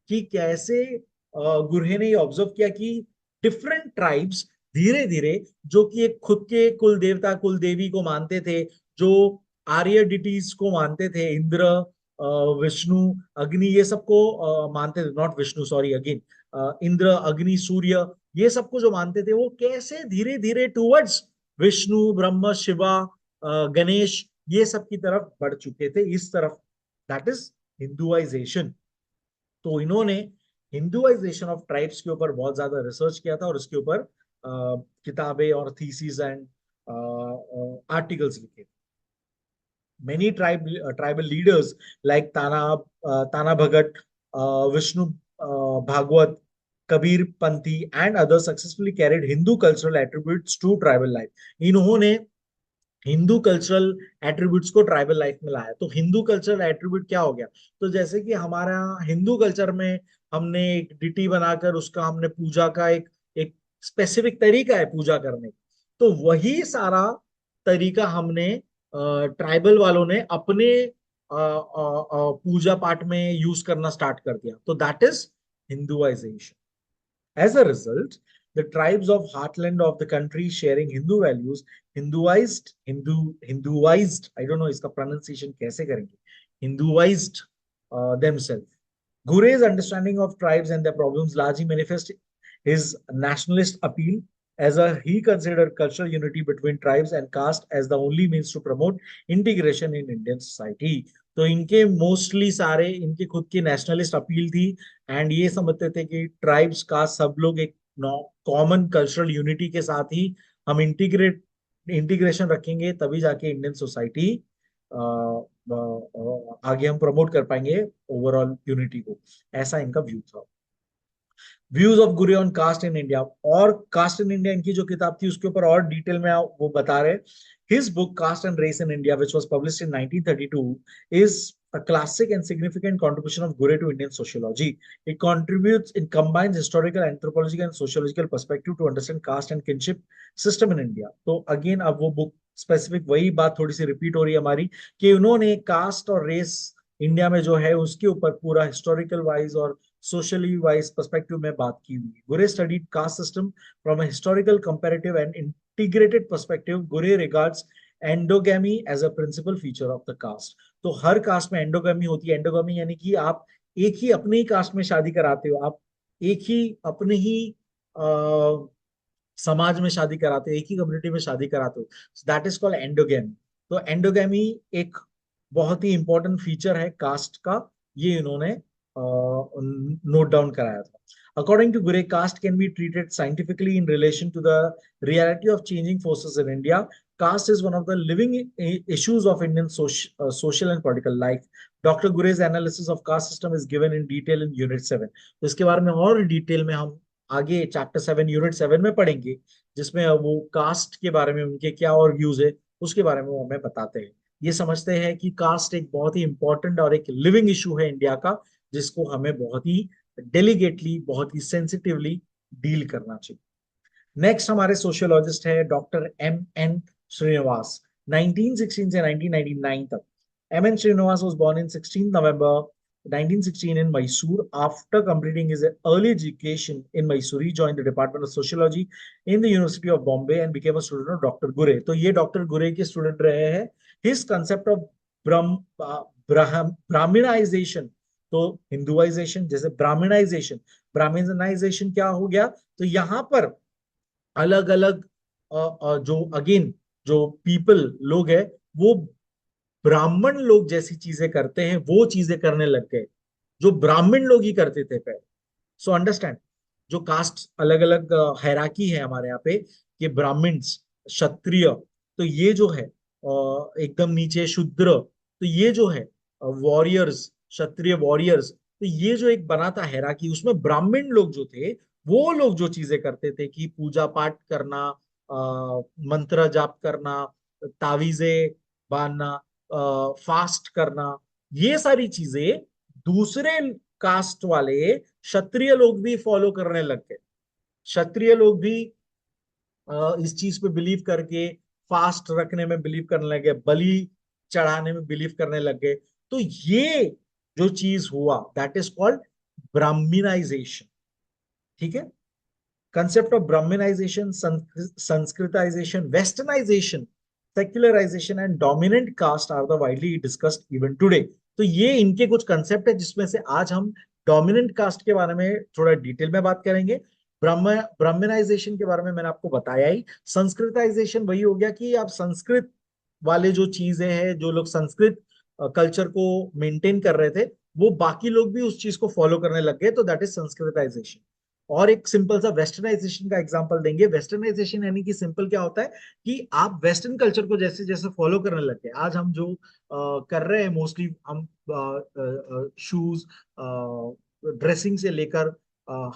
कि कैसे गुरहे ने ये ऑब्जर्व किया कि डिफरेंट ट्राइब्स धीरे धीरे, जो कि एक खुद के कुल देवता कुल देवी को मानते थे, जो आर्य डिटीज को मानते थे, इंद्र, विष्णु, अग्नि, ये सबको मानते थे, not Vishnu sorry again, Indra, Agni, सूर्य, ये सबको जो मानते थे, वो कैसे धीरे धीरे टूवर्ड्स विष्णु, ब्रह्म, शिवा, गणेश, ये सब की तरफ बढ़ चुके थे, इस तरफ, दैट इज हिंदुआइजेशन। तो इन्होंने हिंदुआइजेशन ऑफ ट्राइब्स के ऊपर बहुत ज्यादा रिसर्च किया था और उसके ऊपर किताबें और थीसिस एंड आर्टिकल्स लिखे। Many tribal leaders like Tana Bhagat, Vishnu Bhagwat, Kabir Panthi, and others successfully carried Hindu cultural attributes to tribal life. इन्होंने हिंदू कल्चरल एट्रीब्यूट्स को ट्राइबल लाइफ में लाया। तो हिंदू कल्चरल एट्रीब्यूट क्या हो गया? तो जैसे कि हमारा हिंदू कल्चर में हमने एक डिटी बनाकर उसका हमने पूजा का एक एक स्पेसिफिक तरीका है पूजा करने का, तो वही सारा तरीका हमने ट्राइबल वालों ने अपने पूजा पाठ में यूज करना स्टार्ट कर दिया। तो that is Hinduization. As a result, the tribes of heartland of the country sharing Hindu values Hinduized, I don't know इसका pronunciation कैसे करेंगे, Hinduized themselves. Gure's understanding of tribes and their problems largely manifest his nationalist appeal, as he considered cultural unity between tribes and caste as the only means to promote integration in Indian society. तो इनके mostly सारे इनके खुद की nationalist appeal थी, and ये समझते थे कि ट्राइब्स का सब लोग एक कॉमन कल्चरल यूनिटी के साथ ही हम इंटीग्रेशन रखेंगे, तभी जाके इंडियन सोसाइटी आगे हम प्रमोट कर पाएंगे ओवरऑल यूनिटी को। ऐसा इनका व्यू था। व्यूज ऑफ गुरे ऑन कास्ट इन इंडिया, और कास्ट इन इंडिया इनकी जो किताब थी उसके ऊपर और डिटेल में वो बता रहे। His book caste and race in India which was published in 1932 is a classic and significant contribution of Gure to Indian sociology. It contributes, it combines historical, anthropological and sociological perspective to understand caste and kinship system in India. तो again अब वो book specific वही बात थोड़ी सी repeat हो रही है हमारी, कि उन्होंने कास्ट और रेस इंडिया में जो है उसके ऊपर पूरा हिस्टोरिकल वाइज और socially wise perspective में बात की हुई है। Gure studied caste system from a historical, comparative and integrated perspective. Gure regards endogamy as a principal feature of the caste. तो हर कास्ट में एंडोगमी होती है। एंडोगमी यानी कि आप एक ही अपने ही कास्ट में शादी कराते हो, आप एक ही अपने ही समाज में शादी कराते हो, एक ही कम्युनिटी में शादी कराते हो, दैट इज कॉल्ड एंडोगेमी। तो एंडोगेमी एक बहुत ही इंपॉर्टेंट फीचर है कास्ट का, ये इन्होंने नोट डाउन कराया था। According to Gure, caste can be treated scientifically in relation to the reality of changing forces in India. Caste is one of the living issues of Indian social and political life. Dr. Gure's analysis of caste system is given in detail in Unit 7. तो इसके बारे में और detail में हम आगे chapter 7 unit 7 में पढ़ेंगे, जिसमें वो कास्ट के बारे में उनके क्या और व्यूज है उसके बारे में वो हमें बताते हैं। ये समझते हैं कि कास्ट एक बहुत ही इंपॉर्टेंट और एक लिविंग इशू है इंडिया का, जिसको हमें बहुत ही डेलीगेटली, बहुत ही सेंसिटिवली डील करना चाहिए। नेक्स्ट हमारे सोशियोलॉजिस्ट है डॉक्टर एम एन श्रीनिवास। 1916 से 1999 तक M N Srinivas was born in 16 November 1916 in Mysore. After completing his early education in Mysore, he joined the Department of Sociology in the University of Bombay and became a student of Dr. Gure. तो ये doctor गुरे के student रहे हैं। His concept of Brahminisation, तो हिंदुआइजेशन जैसे Brahminisation, Brahminisation क्या हो गया? तो यहाँ पर अलग अलग जो अगेन जो पीपल लोग है, वो ब्राह्मण लोग जैसी चीजें करते हैं वो चीजें करने लग गए जो ब्राह्मण लोग ही करते थे पहले। सो अंडरस्टैंड, जो कास्ट अलग अलग हैराकी है हमारे यहाँ पे, कि ब्राह्मण्स, क्षत्रिय, तो ये जो है एकदम नीचे शूद्र, तो ये जो है वॉरियर्स, क्षत्रिय वॉरियर्स, तो ये जो एक बना था हैराकी, उसमें ब्राह्मण लोग जो थे वो लोग जो चीजें करते थे कि पूजा पाठ करना, मंत्र जाप करना, तावीजे बांधना, फास्ट करना, ये सारी चीजें दूसरे कास्ट वाले क्षत्रिय लोग भी फॉलो करने लग गए। क्षत्रिय लोग भी इस चीज पे बिलीव करके फास्ट रखने में बिलीव करने लगे, बलि चढ़ाने में बिलीव करने लग गए। तो ये जो चीज हुआ दैट इज कॉल्ड ब्राह्मणाइजेशन। ठीक है, concept of Brahminization, Sanskritization, Westernization, secularization and dominant caste are the widely discussed even today। तो ये इनके कुछ कंसेप्ट है जिसमें से आज हम डोमिनेंट कास्ट के बारे में थोड़ा डिटेल में बात करेंगे। ब्राह्मणाइजेशन के बारे में मैंने आपको बताया ही। संस्कृताइजेशन वही हो गया कि आप संस्कृत वाले जो चीजें हैं, जो लोग संस्कृत कल्चर को मेंटेन कर रहे थे, वो बाकी लोग भी उस चीज को फॉलो करने लग गए, तो दैट इज संस्कृताइजेशन। और एक सिंपल सा वेस्टर्नाइजेशन का एग्जांपल देंगे। वेस्टर्नाइजेशन यानी कि सिंपल क्या होता है कि आप वेस्टर्न कल्चर को जैसे जैसे फॉलो करने लग गए, आज हम जो कर रहे हैं मोस्टली, हम शूज, ड्रेसिंग से लेकर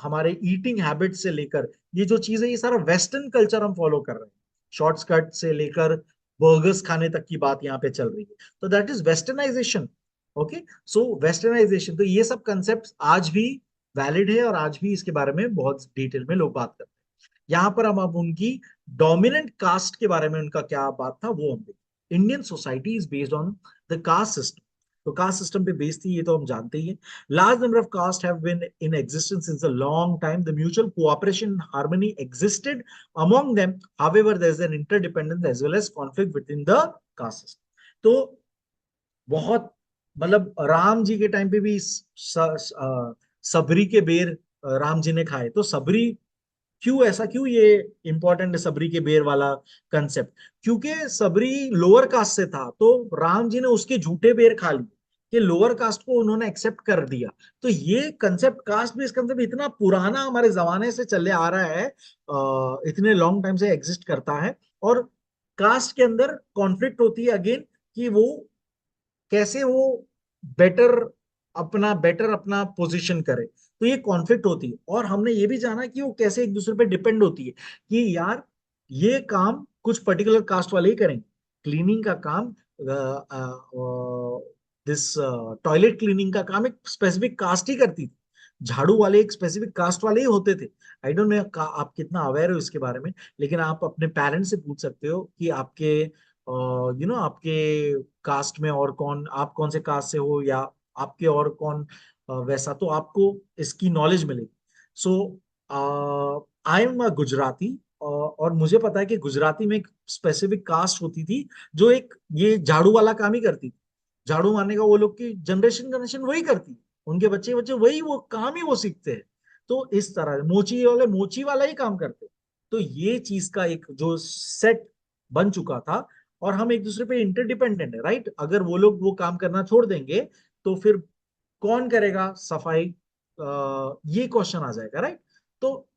हमारे ईटिंग हैबिट से लेकर ये जो चीज है, ये सारा वेस्टर्न कल्चर हम फॉलो कर रहे हैं। शॉर्ट स्कर्ट से लेकर बर्गर्स खाने तक की बात यहाँ पे चल रही है, तो that is westernization. Okay, so westernization, तो ये सब कंसेप्ट आज भी वैलिड है और आज भी इसके बारे में बहुत डिटेल में लोग बात करते हैं। यहाँ पर हम अब उनकी डोमिनेंट कास्ट के बारे में उनका क्या बात था वो हम देखें। Indian society is based on the caste system. तो कास्ट सिस्टम पे बेस्ड थी, ये तो हम जानते ही हैं। Large number of caste have been in existence since a long time. The mutual cooperation harmony existed among them, however there is an interdependence as well as conflict within the caste system. तो बहुत, मतलब राम जी के time पे भी सबरी के बेर राम जी ने खाए। तो सबरी क्यों, ऐसा क्यों ये इंपॉर्टेंट है सबरी के बेर वाला कंसेप्ट? क्योंकि सबरी लोअर कास्ट से था, तो राम जी ने उसके झूठे बेर खा लिए कि लोअर कास्ट को उन्होंने एक्सेप्ट कर दिया। तो ये कंसेप्ट, कास्ट बेस्ड कंसेप्ट इतना पुराना हमारे जमाने से चले आ रहा है, इतने लॉन्ग टाइम से एग्जिस्ट करता है। और कास्ट के अंदर कॉन्फ्लिक्ट होती है अगेन, कि वो कैसे वो बेटर अपना पोजीशन करे। तो ये कॉन्फ्लिक्ट होती है। और हमने ये भी जाना कि वो कैसे एक दूसरे पे डिपेंड होती है, कि यार ये काम कुछ पर्टिकुलर कास्ट वाले ही करेंगे। क्लीनिंग का काम, दिस टॉयलेट क्लीनिंग का काम एक स्पेसिफिक कास्ट ही करती थी। झाड़ू वाले एक स्पेसिफिक कास्ट वाले ही होते थे। आई डोंट नो आप कितना अवेयर हो इसके बारे में, लेकिन आप अपने पेरेंट्स से पूछ सकते हो कि आपके आपके कास्ट में और कौन, आप कौन से कास्ट से हो, या आपके और कौन वैसा, तो आपको इसकी नॉलेज मिलेगी। सो आई एम अ गुजराती, और मुझे पता है कि गुजराती में एक स्पेसिफिक कास्ट होती थी जो एक ये झाड़ू वाला काम ही करती थी। झाड़ू मारने का वो लोग की जनरेशन जनरेशन वही करती है, उनके बच्चे बच्चे वही वो काम ही वो सीखते हैं। तो इस तरह मोची वाले मोची वाला ही काम करते हैं। तो ये चीज का एक जो सेट बन चुका था, और हम एक दूसरे पे इंटरडिपेंडेंट है, राइट? अगर वो लोग वो काम करना छोड़ देंगे तो फिर कौन करेगा सफाई? ये क्वेश्चन आ जाएगा, राइट? तो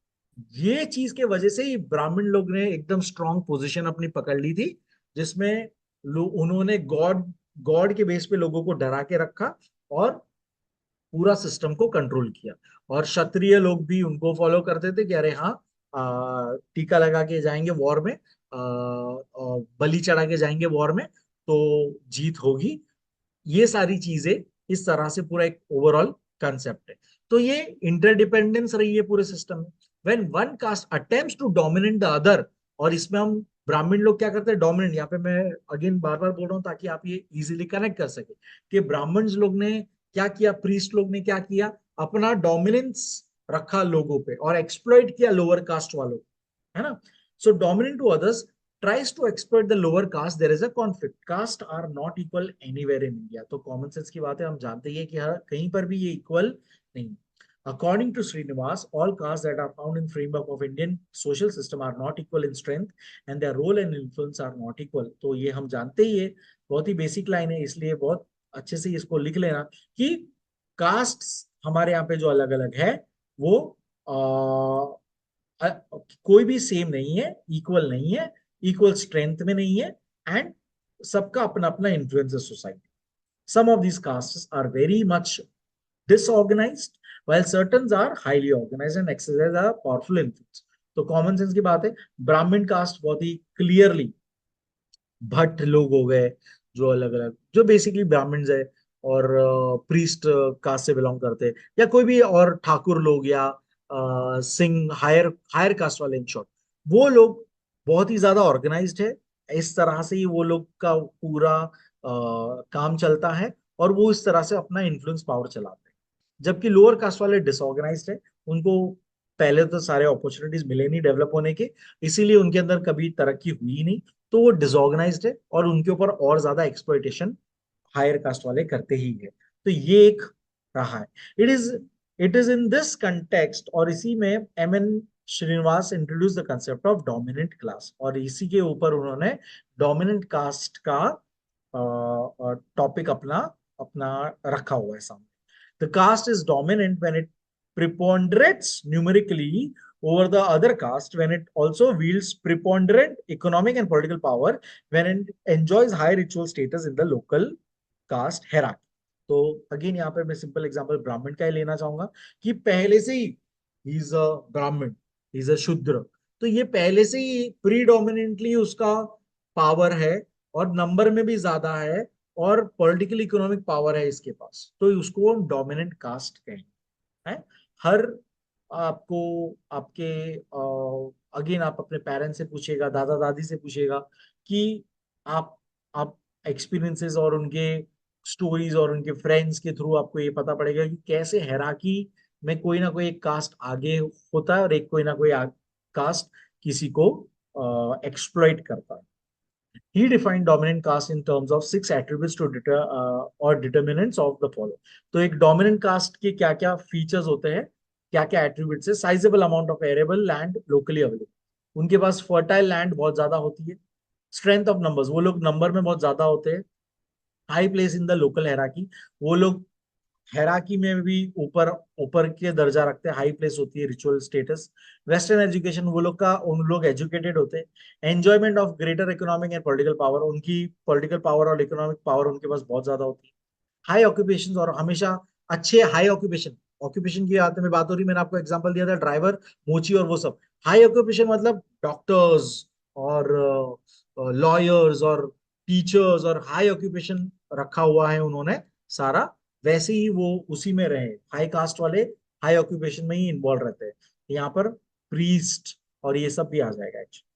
ये चीज के वजह से ही ब्राह्मण लोग ने एकदम स्ट्रांग पोजीशन अपनी पकड़ ली थी, जिसमें लोग, उन्होंने गॉड गॉड के बेस पे लोगों को डरा के रखा और पूरा सिस्टम को कंट्रोल किया। और क्षत्रिय लोग भी उनको फॉलो करते थे कि अरे हाँ, टीका लगा के जाएंगे वॉर में, बलि चढ़ा के जाएंगे वॉर में, तो जीत होगी। ये सारी चीजें, इस तरह से पूरा एक ओवरऑल कंसेप्ट है। तो ये इंटरडिपेंडेंस रही है पूरे सिस्टम में। When one caste attempts to dominate the other, और इसमें हम ब्राह्मण लोग क्या करते हैं, डोमिनेंट, यहाँ पे मैं अगेन बार बार बोल रहा हूँ ताकि आप ये इजीली कनेक्ट कर सके कि ब्राह्मण लोग ने क्या किया, प्रीस्ट लोग ने क्या किया, अपना डोमिनेंस रखा लोगों पे और एक्सप्लॉइट किया लोअर कास्ट वालों को, है ना? So dominant to others tries to exploit the lower caste, there is a conflict. Caste are not equal anywhere in India. तो कॉमन सेंस की बात है, हम जानते ही है कि हर कहीं पर भी ये इक्वल नहीं। According to Srinivas, all castes that are found in framework of Indian social system are not equal in strength and their role and influence are not equal। तो ये हम जानते ही है, बहुत ही बेसिक लाइन है, इसलिए बहुत अच्छे से इसको लिख लेना कि कास्ट हमारे यहाँ पे जो अलग अलग है वो कोई भी सेम नहीं है, इक्वल नहीं है, इक्वल स्ट्रेंथ में नहीं है, एंड सबका अपना अपना इन्फ्लुएंस है society. Some of these castes are very much disorganized while certain are highly organized and exercise a powerful influence। तो कॉमन सेंस की बात है, ब्राह्मण कास्ट बहुत ही क्लियरली भट्ट लोग हो गए, जो अलग अलग, जो बेसिकली ब्राह्मण्स है और प्रीस्ट कास्ट से बिलोंग करते हैं, या कोई भी और ठाकुर लोग, या सिंह, हायर हायर कास्ट वाले, इन शॉर्ट वो लोग बहुत ही ज्यादा ऑर्गेनाइज्ड है। इस तरह से ही वो लोग का पूरा काम चलता है। और वो इस तरह से अपना इन्फ्लुएंस पावर चलाते हैं। जबकि लोअर कास्ट वाले डिसऑर्गेनाइज्ड है, उनको पहले तो सारे अपॉर्चुनिटीज मिले नहीं डेवलप होने के, इसीलिए उनके अंदर कभी तरक्की हुई ही नहीं, तो वो डिसऑर्गेनाइज्ड है और उनके ऊपर और ज्यादा एक्सप्लॉइटेशन हायर कास्ट वाले करते ही है। तो ये एक रहा है। It is it is in this context, और इसी में M N Srinivas introduce the concept of dominant class, और इसी के ऊपर उन्होंने डोमिनेंट कास्ट का टॉपिक अपना अपना रखा हुआ है सामने। The caste is dominant when it preponderates numerically over the other caste, when it also wields preponderant economic and political power, when it enjoys high ritual status in the local caste hierarchy. तो again यहाँ पर मैं simple example ब्राह्मण का ही लेना चाहूंगा कि पहले से ही ही इज अ ब्राह्मण, ही इज अ शूद्र, तो ये पहले से ही प्रीडोमिनेंटली उसका पावर है और नंबर में भी ज्यादा है और पॉलिटिकल इकोनॉमिक पावर है इसके पास, तो उसको हम डोमिनेंट कास्ट कहें। है हर आपको आपके अगेन आप अपने पेरेंट्स से पूछिएगा, दादा दादी से पूछिएगा कि आप आप एक्सपीरियंसेस और उनके स्टोरीज और उनके फ्रेंड्स के थ्रू आपको ये पता पड़ेगा कि कैसे हेराकी में कोई ना कोई एक कास्ट आगे होता है और एक कोई ना कोई कास्ट किसी को एक्सप्लॉइट करता है। He defined dominant caste in terms of six attributes to or determinants of the follow. तो एक dominant caste के क्या क्या फीचर्स होते हैं, क्या क्या एट्रीब्यूट्स है? Sizeable amount of arable land locally available, उनके पास फर्टाइल लैंड बहुत ज्यादा होती है। स्ट्रेंथ ऑफ नंबर्स, वो लोग नंबर में बहुत ज्यादा होते हैं। High place in the local हेराकी, वो लोग हेराकी में भी ऊपर ऊपर के दर्जा रखते हैं, हाई प्लेस होती है रिचुअल स्टेटस। वेस्टर्न एजुकेशन, वो लोग का उन लोग एजुकेटेड होते हैं। Enjoyment of greater economic and political power, उनकी पॉलिटिकल पावर और इकोनॉमिक पावर उनके पास बहुत ज्यादा होती है। हाई ऑक्यूपेशन, और हमेशा अच्छे हाई ऑक्यूपेशन, ऑक्यूपेशन की आते में बात हो रही, मैंने आपको एग्जांपल दिया था ड्राइवर, मोची और वो सब। हाई ऑक्यूपेशन मतलब डॉक्टर्स और लॉयर्स और टीचर्स, और हाई ऑक्यूपेशन रखा हुआ है उन्होंने सारा, वैसे ही वो उसी में रहे। हाई कास्ट वाले हाई ऑक्यूपेशन में ही इन्वॉल्व रहते हैं, यहाँ पर प्रीस्ट और ये सब भी आ जाएगा actually.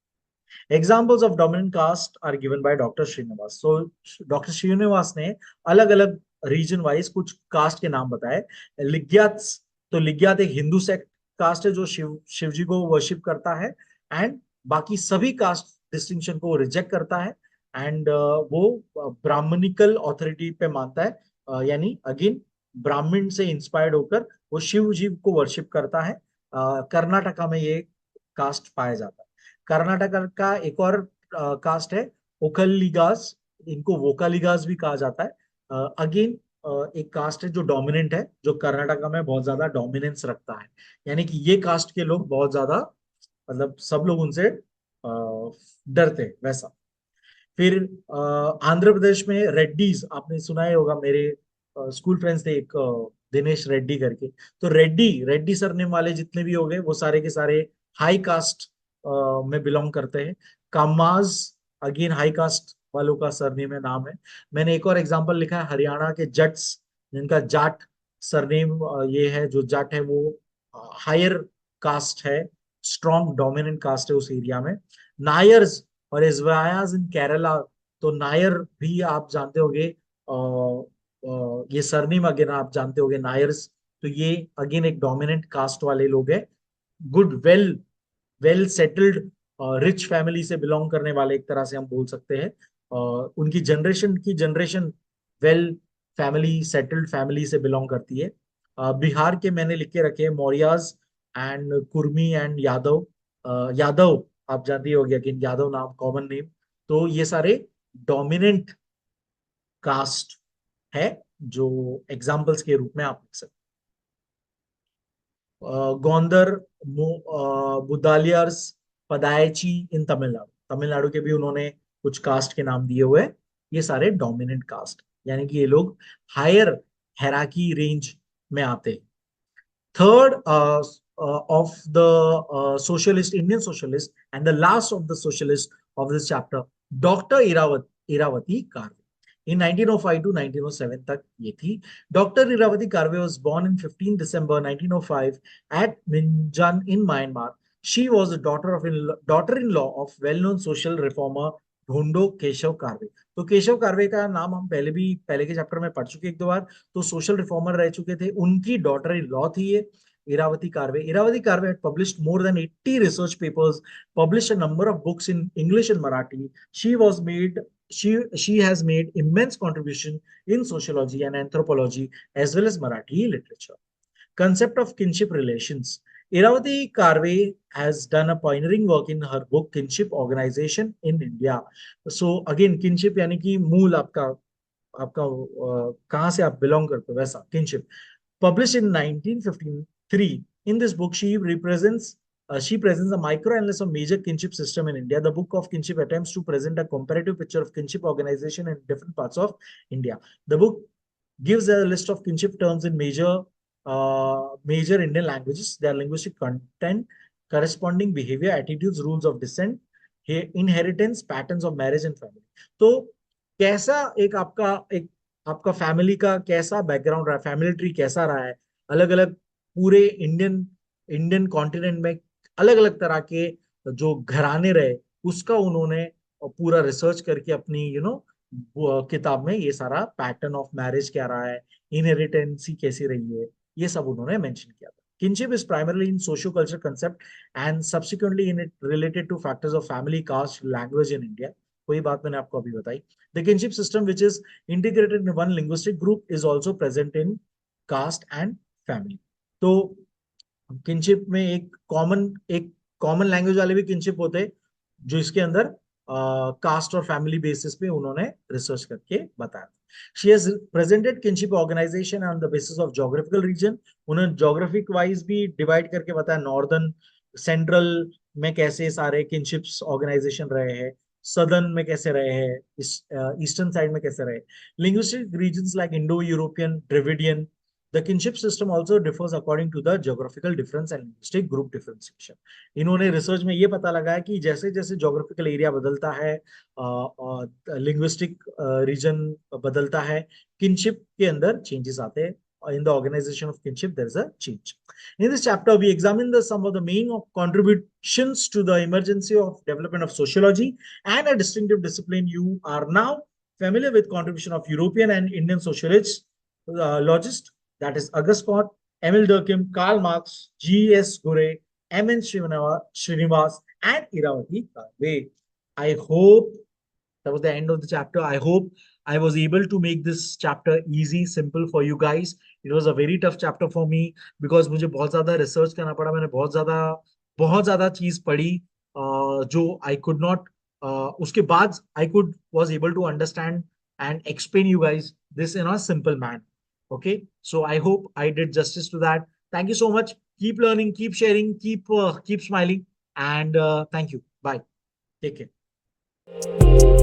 Examples of dominant caste are given by Dr. Srinivas. So, doctor Srinivas ने अलग अलग रीजन वाइज कुछ कास्ट के नाम बताए। लिग्यात, तो लिग्यात एक हिंदू सेक्ट कास्ट है जो शिव जी को वर्शिप करता है, एंड बाकी सभी कास्ट डिस्टिंक्शन को रिजेक्ट करता है, एंड वो ब्राह्मणिकल ऑथोरिटी पे मानता है, यानी अगेन ब्राह्मण से इंस्पायर्ड होकर वो शिव जी को वर्शिप करता है। कर्नाटका में ये कास्ट पाया जाता है। कर्नाटक का एक और कास्ट है ओखलिगास, इनको वोकालिगास भी कहा जाता है। अगेन एक कास्ट है जो डोमिनेंट है, जो कर्नाटका में बहुत ज्यादा डोमिनेंस रखता है, यानी कि ये कास्ट के लोग बहुत ज्यादा, मतलब सब लोग उनसे डरते हैं वैसा। फिर आंध्र प्रदेश में रेड्डीज, आपने सुना ही होगा, मेरे स्कूल फ्रेंड्स थे एक दिनेश रेड्डी करके, तो रेड्डी रेड्डी सरनेम वाले जितने भी हो गए वो सारे के सारे हाई कास्ट में बिलोंग करते हैं। कामाज अगेन हाई कास्ट वालों का सरनेम है, नाम है। मैंने एक और एग्जांपल लिखा है हरियाणा के जट्स, जिनका जाट सरनेम ये है, जो जाट है वो हायर कास्ट है, स्ट्रॉन्ग डोमिनेंट कास्ट है उस एरिया में। नायर्स और इजवायाज इन केरला, तो नायर भी आप जानते होंगे, ये सरनेम अगेन आप जानते होंगे नायर्स, तो ये अगेन एक डोमिनेंट कास्ट वाले लोग हैं। Good well well settled rich family से बिलोंग करने वाले, एक तरह से हम बोल सकते हैं। उनकी जनरेशन की generation well family settled family से बिलोंग करती है। बिहार के मैंने लिख के रखे हैं Mauryas and Kurmi and Yadav. Yadav आप जानते हो गया कि यादव नाम कॉमन नेम, तो ये सारे डोमिनेंट कास्ट है जो एग्जाम्पल्स के रूप में आप लिख सकते हैं। गोंदर, बुदालियर्स, पदायची इन तमिलनाडु, तमिलनाडु के भी उन्होंने कुछ कास्ट के नाम दिए हुए हैं। ये सारे डोमिनेंट कास्ट, यानी कि ये लोग हायर हेराकी रेंज में आते हैं। Third of the socialist, Indian socialist, and the last of the socialist of this chapter, Dr. Iravati Karve. In 1905 to 1907 तक ये थी। Dr. Iravati Karve was born in 15 December 1905 at Minjan in Myanmar. She was the daughter-in-law of well-known social reformer ढूंढो केशव कार्वे। तो केशव कार्वे का नाम हम पहले के चैप्टर में पढ़ चुके एक दो बार। तो सोशल रिफॉर्मर रह चुके थे, उनकी डॉटर इन लॉ थी ये Iravati Karve. Iravati Karve had published more than 80 research papers, published a number of books in English and Marathi. She was made she has made immense contribution in sociology and anthropology as well as Marathi literature. Concept of kinship relations. Iravati Karve has done a pioneering work in her book Kinship Organization in India. So again, kinship यानी कि मूल आपका आपका कहाँ से आप belong करते हो वैसा kinship. Published in 1953, in this book she presents a microanalysis of major kinship system in India. The book of kinship attempts to present a comparative picture of kinship organization in different parts of India. The book gives a list of kinship terms in major Indian languages, their linguistic content, corresponding behavior, attitudes, rules of descent, inheritance, patterns of marriage and family. तो कैसा एक आपका family का कैसा background रहा है, family tree कैसा रहा है, अलग अलग पूरे इंडियन इंडियन कॉन्टिनेंट में अलग अलग तरह के जो घराने रहे, उसका उन्होंने पूरा रिसर्च करके अपनी किताब में ये सारा पैटर्न ऑफ मैरिज क्या रहा है, इनहेरिटेंसी कैसी रही है, ये सब उन्होंने मेंशन किया था. Kinship is primarily in socio-cultural concept and subsequently in it related to factors of family, caste, language in India. वही बात मैंने आपको अभी बताई. The kinship system, which is integrated in one linguistic group, is also present in caste and family. तो kinship में एक common language वाले भी किनशिप होते हैं, जो इसके अंदर कास्ट और फैमिली बेसिस पे उन्होंने रिसर्च करके बताया. She has presented kinship organisation on the basis of geographical region. उन्होंने ज्योग्राफिक वाइज भी डिवाइड करके बताया, नॉर्दर्न सेंट्रल में कैसे सारे किनशिप्स ऑर्गेनाइजेशन रहे हैं, सदर्न में कैसे रहे हैं, ईस्टर्न साइड में कैसे रहे. Linguistic regions like Indo European, Dravidian. The kinship system also differs according to the geographical difference and linguistic group differentiation. इन्होंने रिसर्च में ये पता लगा है कि जैसे जैसे ज्योग्राफिकल एरिया बदलता है, लिंग्विस्टिक रीजन बदलता है, किनशिप के अंदर चेंजेस आते हैं. In the organization of kinship, there is a change. In this chapter, we examine some of the main contributions to the emergency of development of sociology and a distinctive discipline. You are now familiar with contribution of European and Indian sociologists, logists, that is August Comte, Emil Durkheim, Karl Marx, G.S. Gure, M.N. Srinivas, and Iravati Karve. I hope that was the end of the chapter. I hope I was able to make this chapter easy, simple for you guys. It was a very tough chapter for me because मुझे बहुत ज्यादा research करना पड़ा. मैंने बहुत ज्यादा चीज पढ़ी जो I could not. उसके बाद I was able to understand and explain you guys this in a simple manner. Okay, so I hope I did justice to that. Thank you so much. Keep learning, keep sharing, keep smiling, and thank you. Bye. Take care.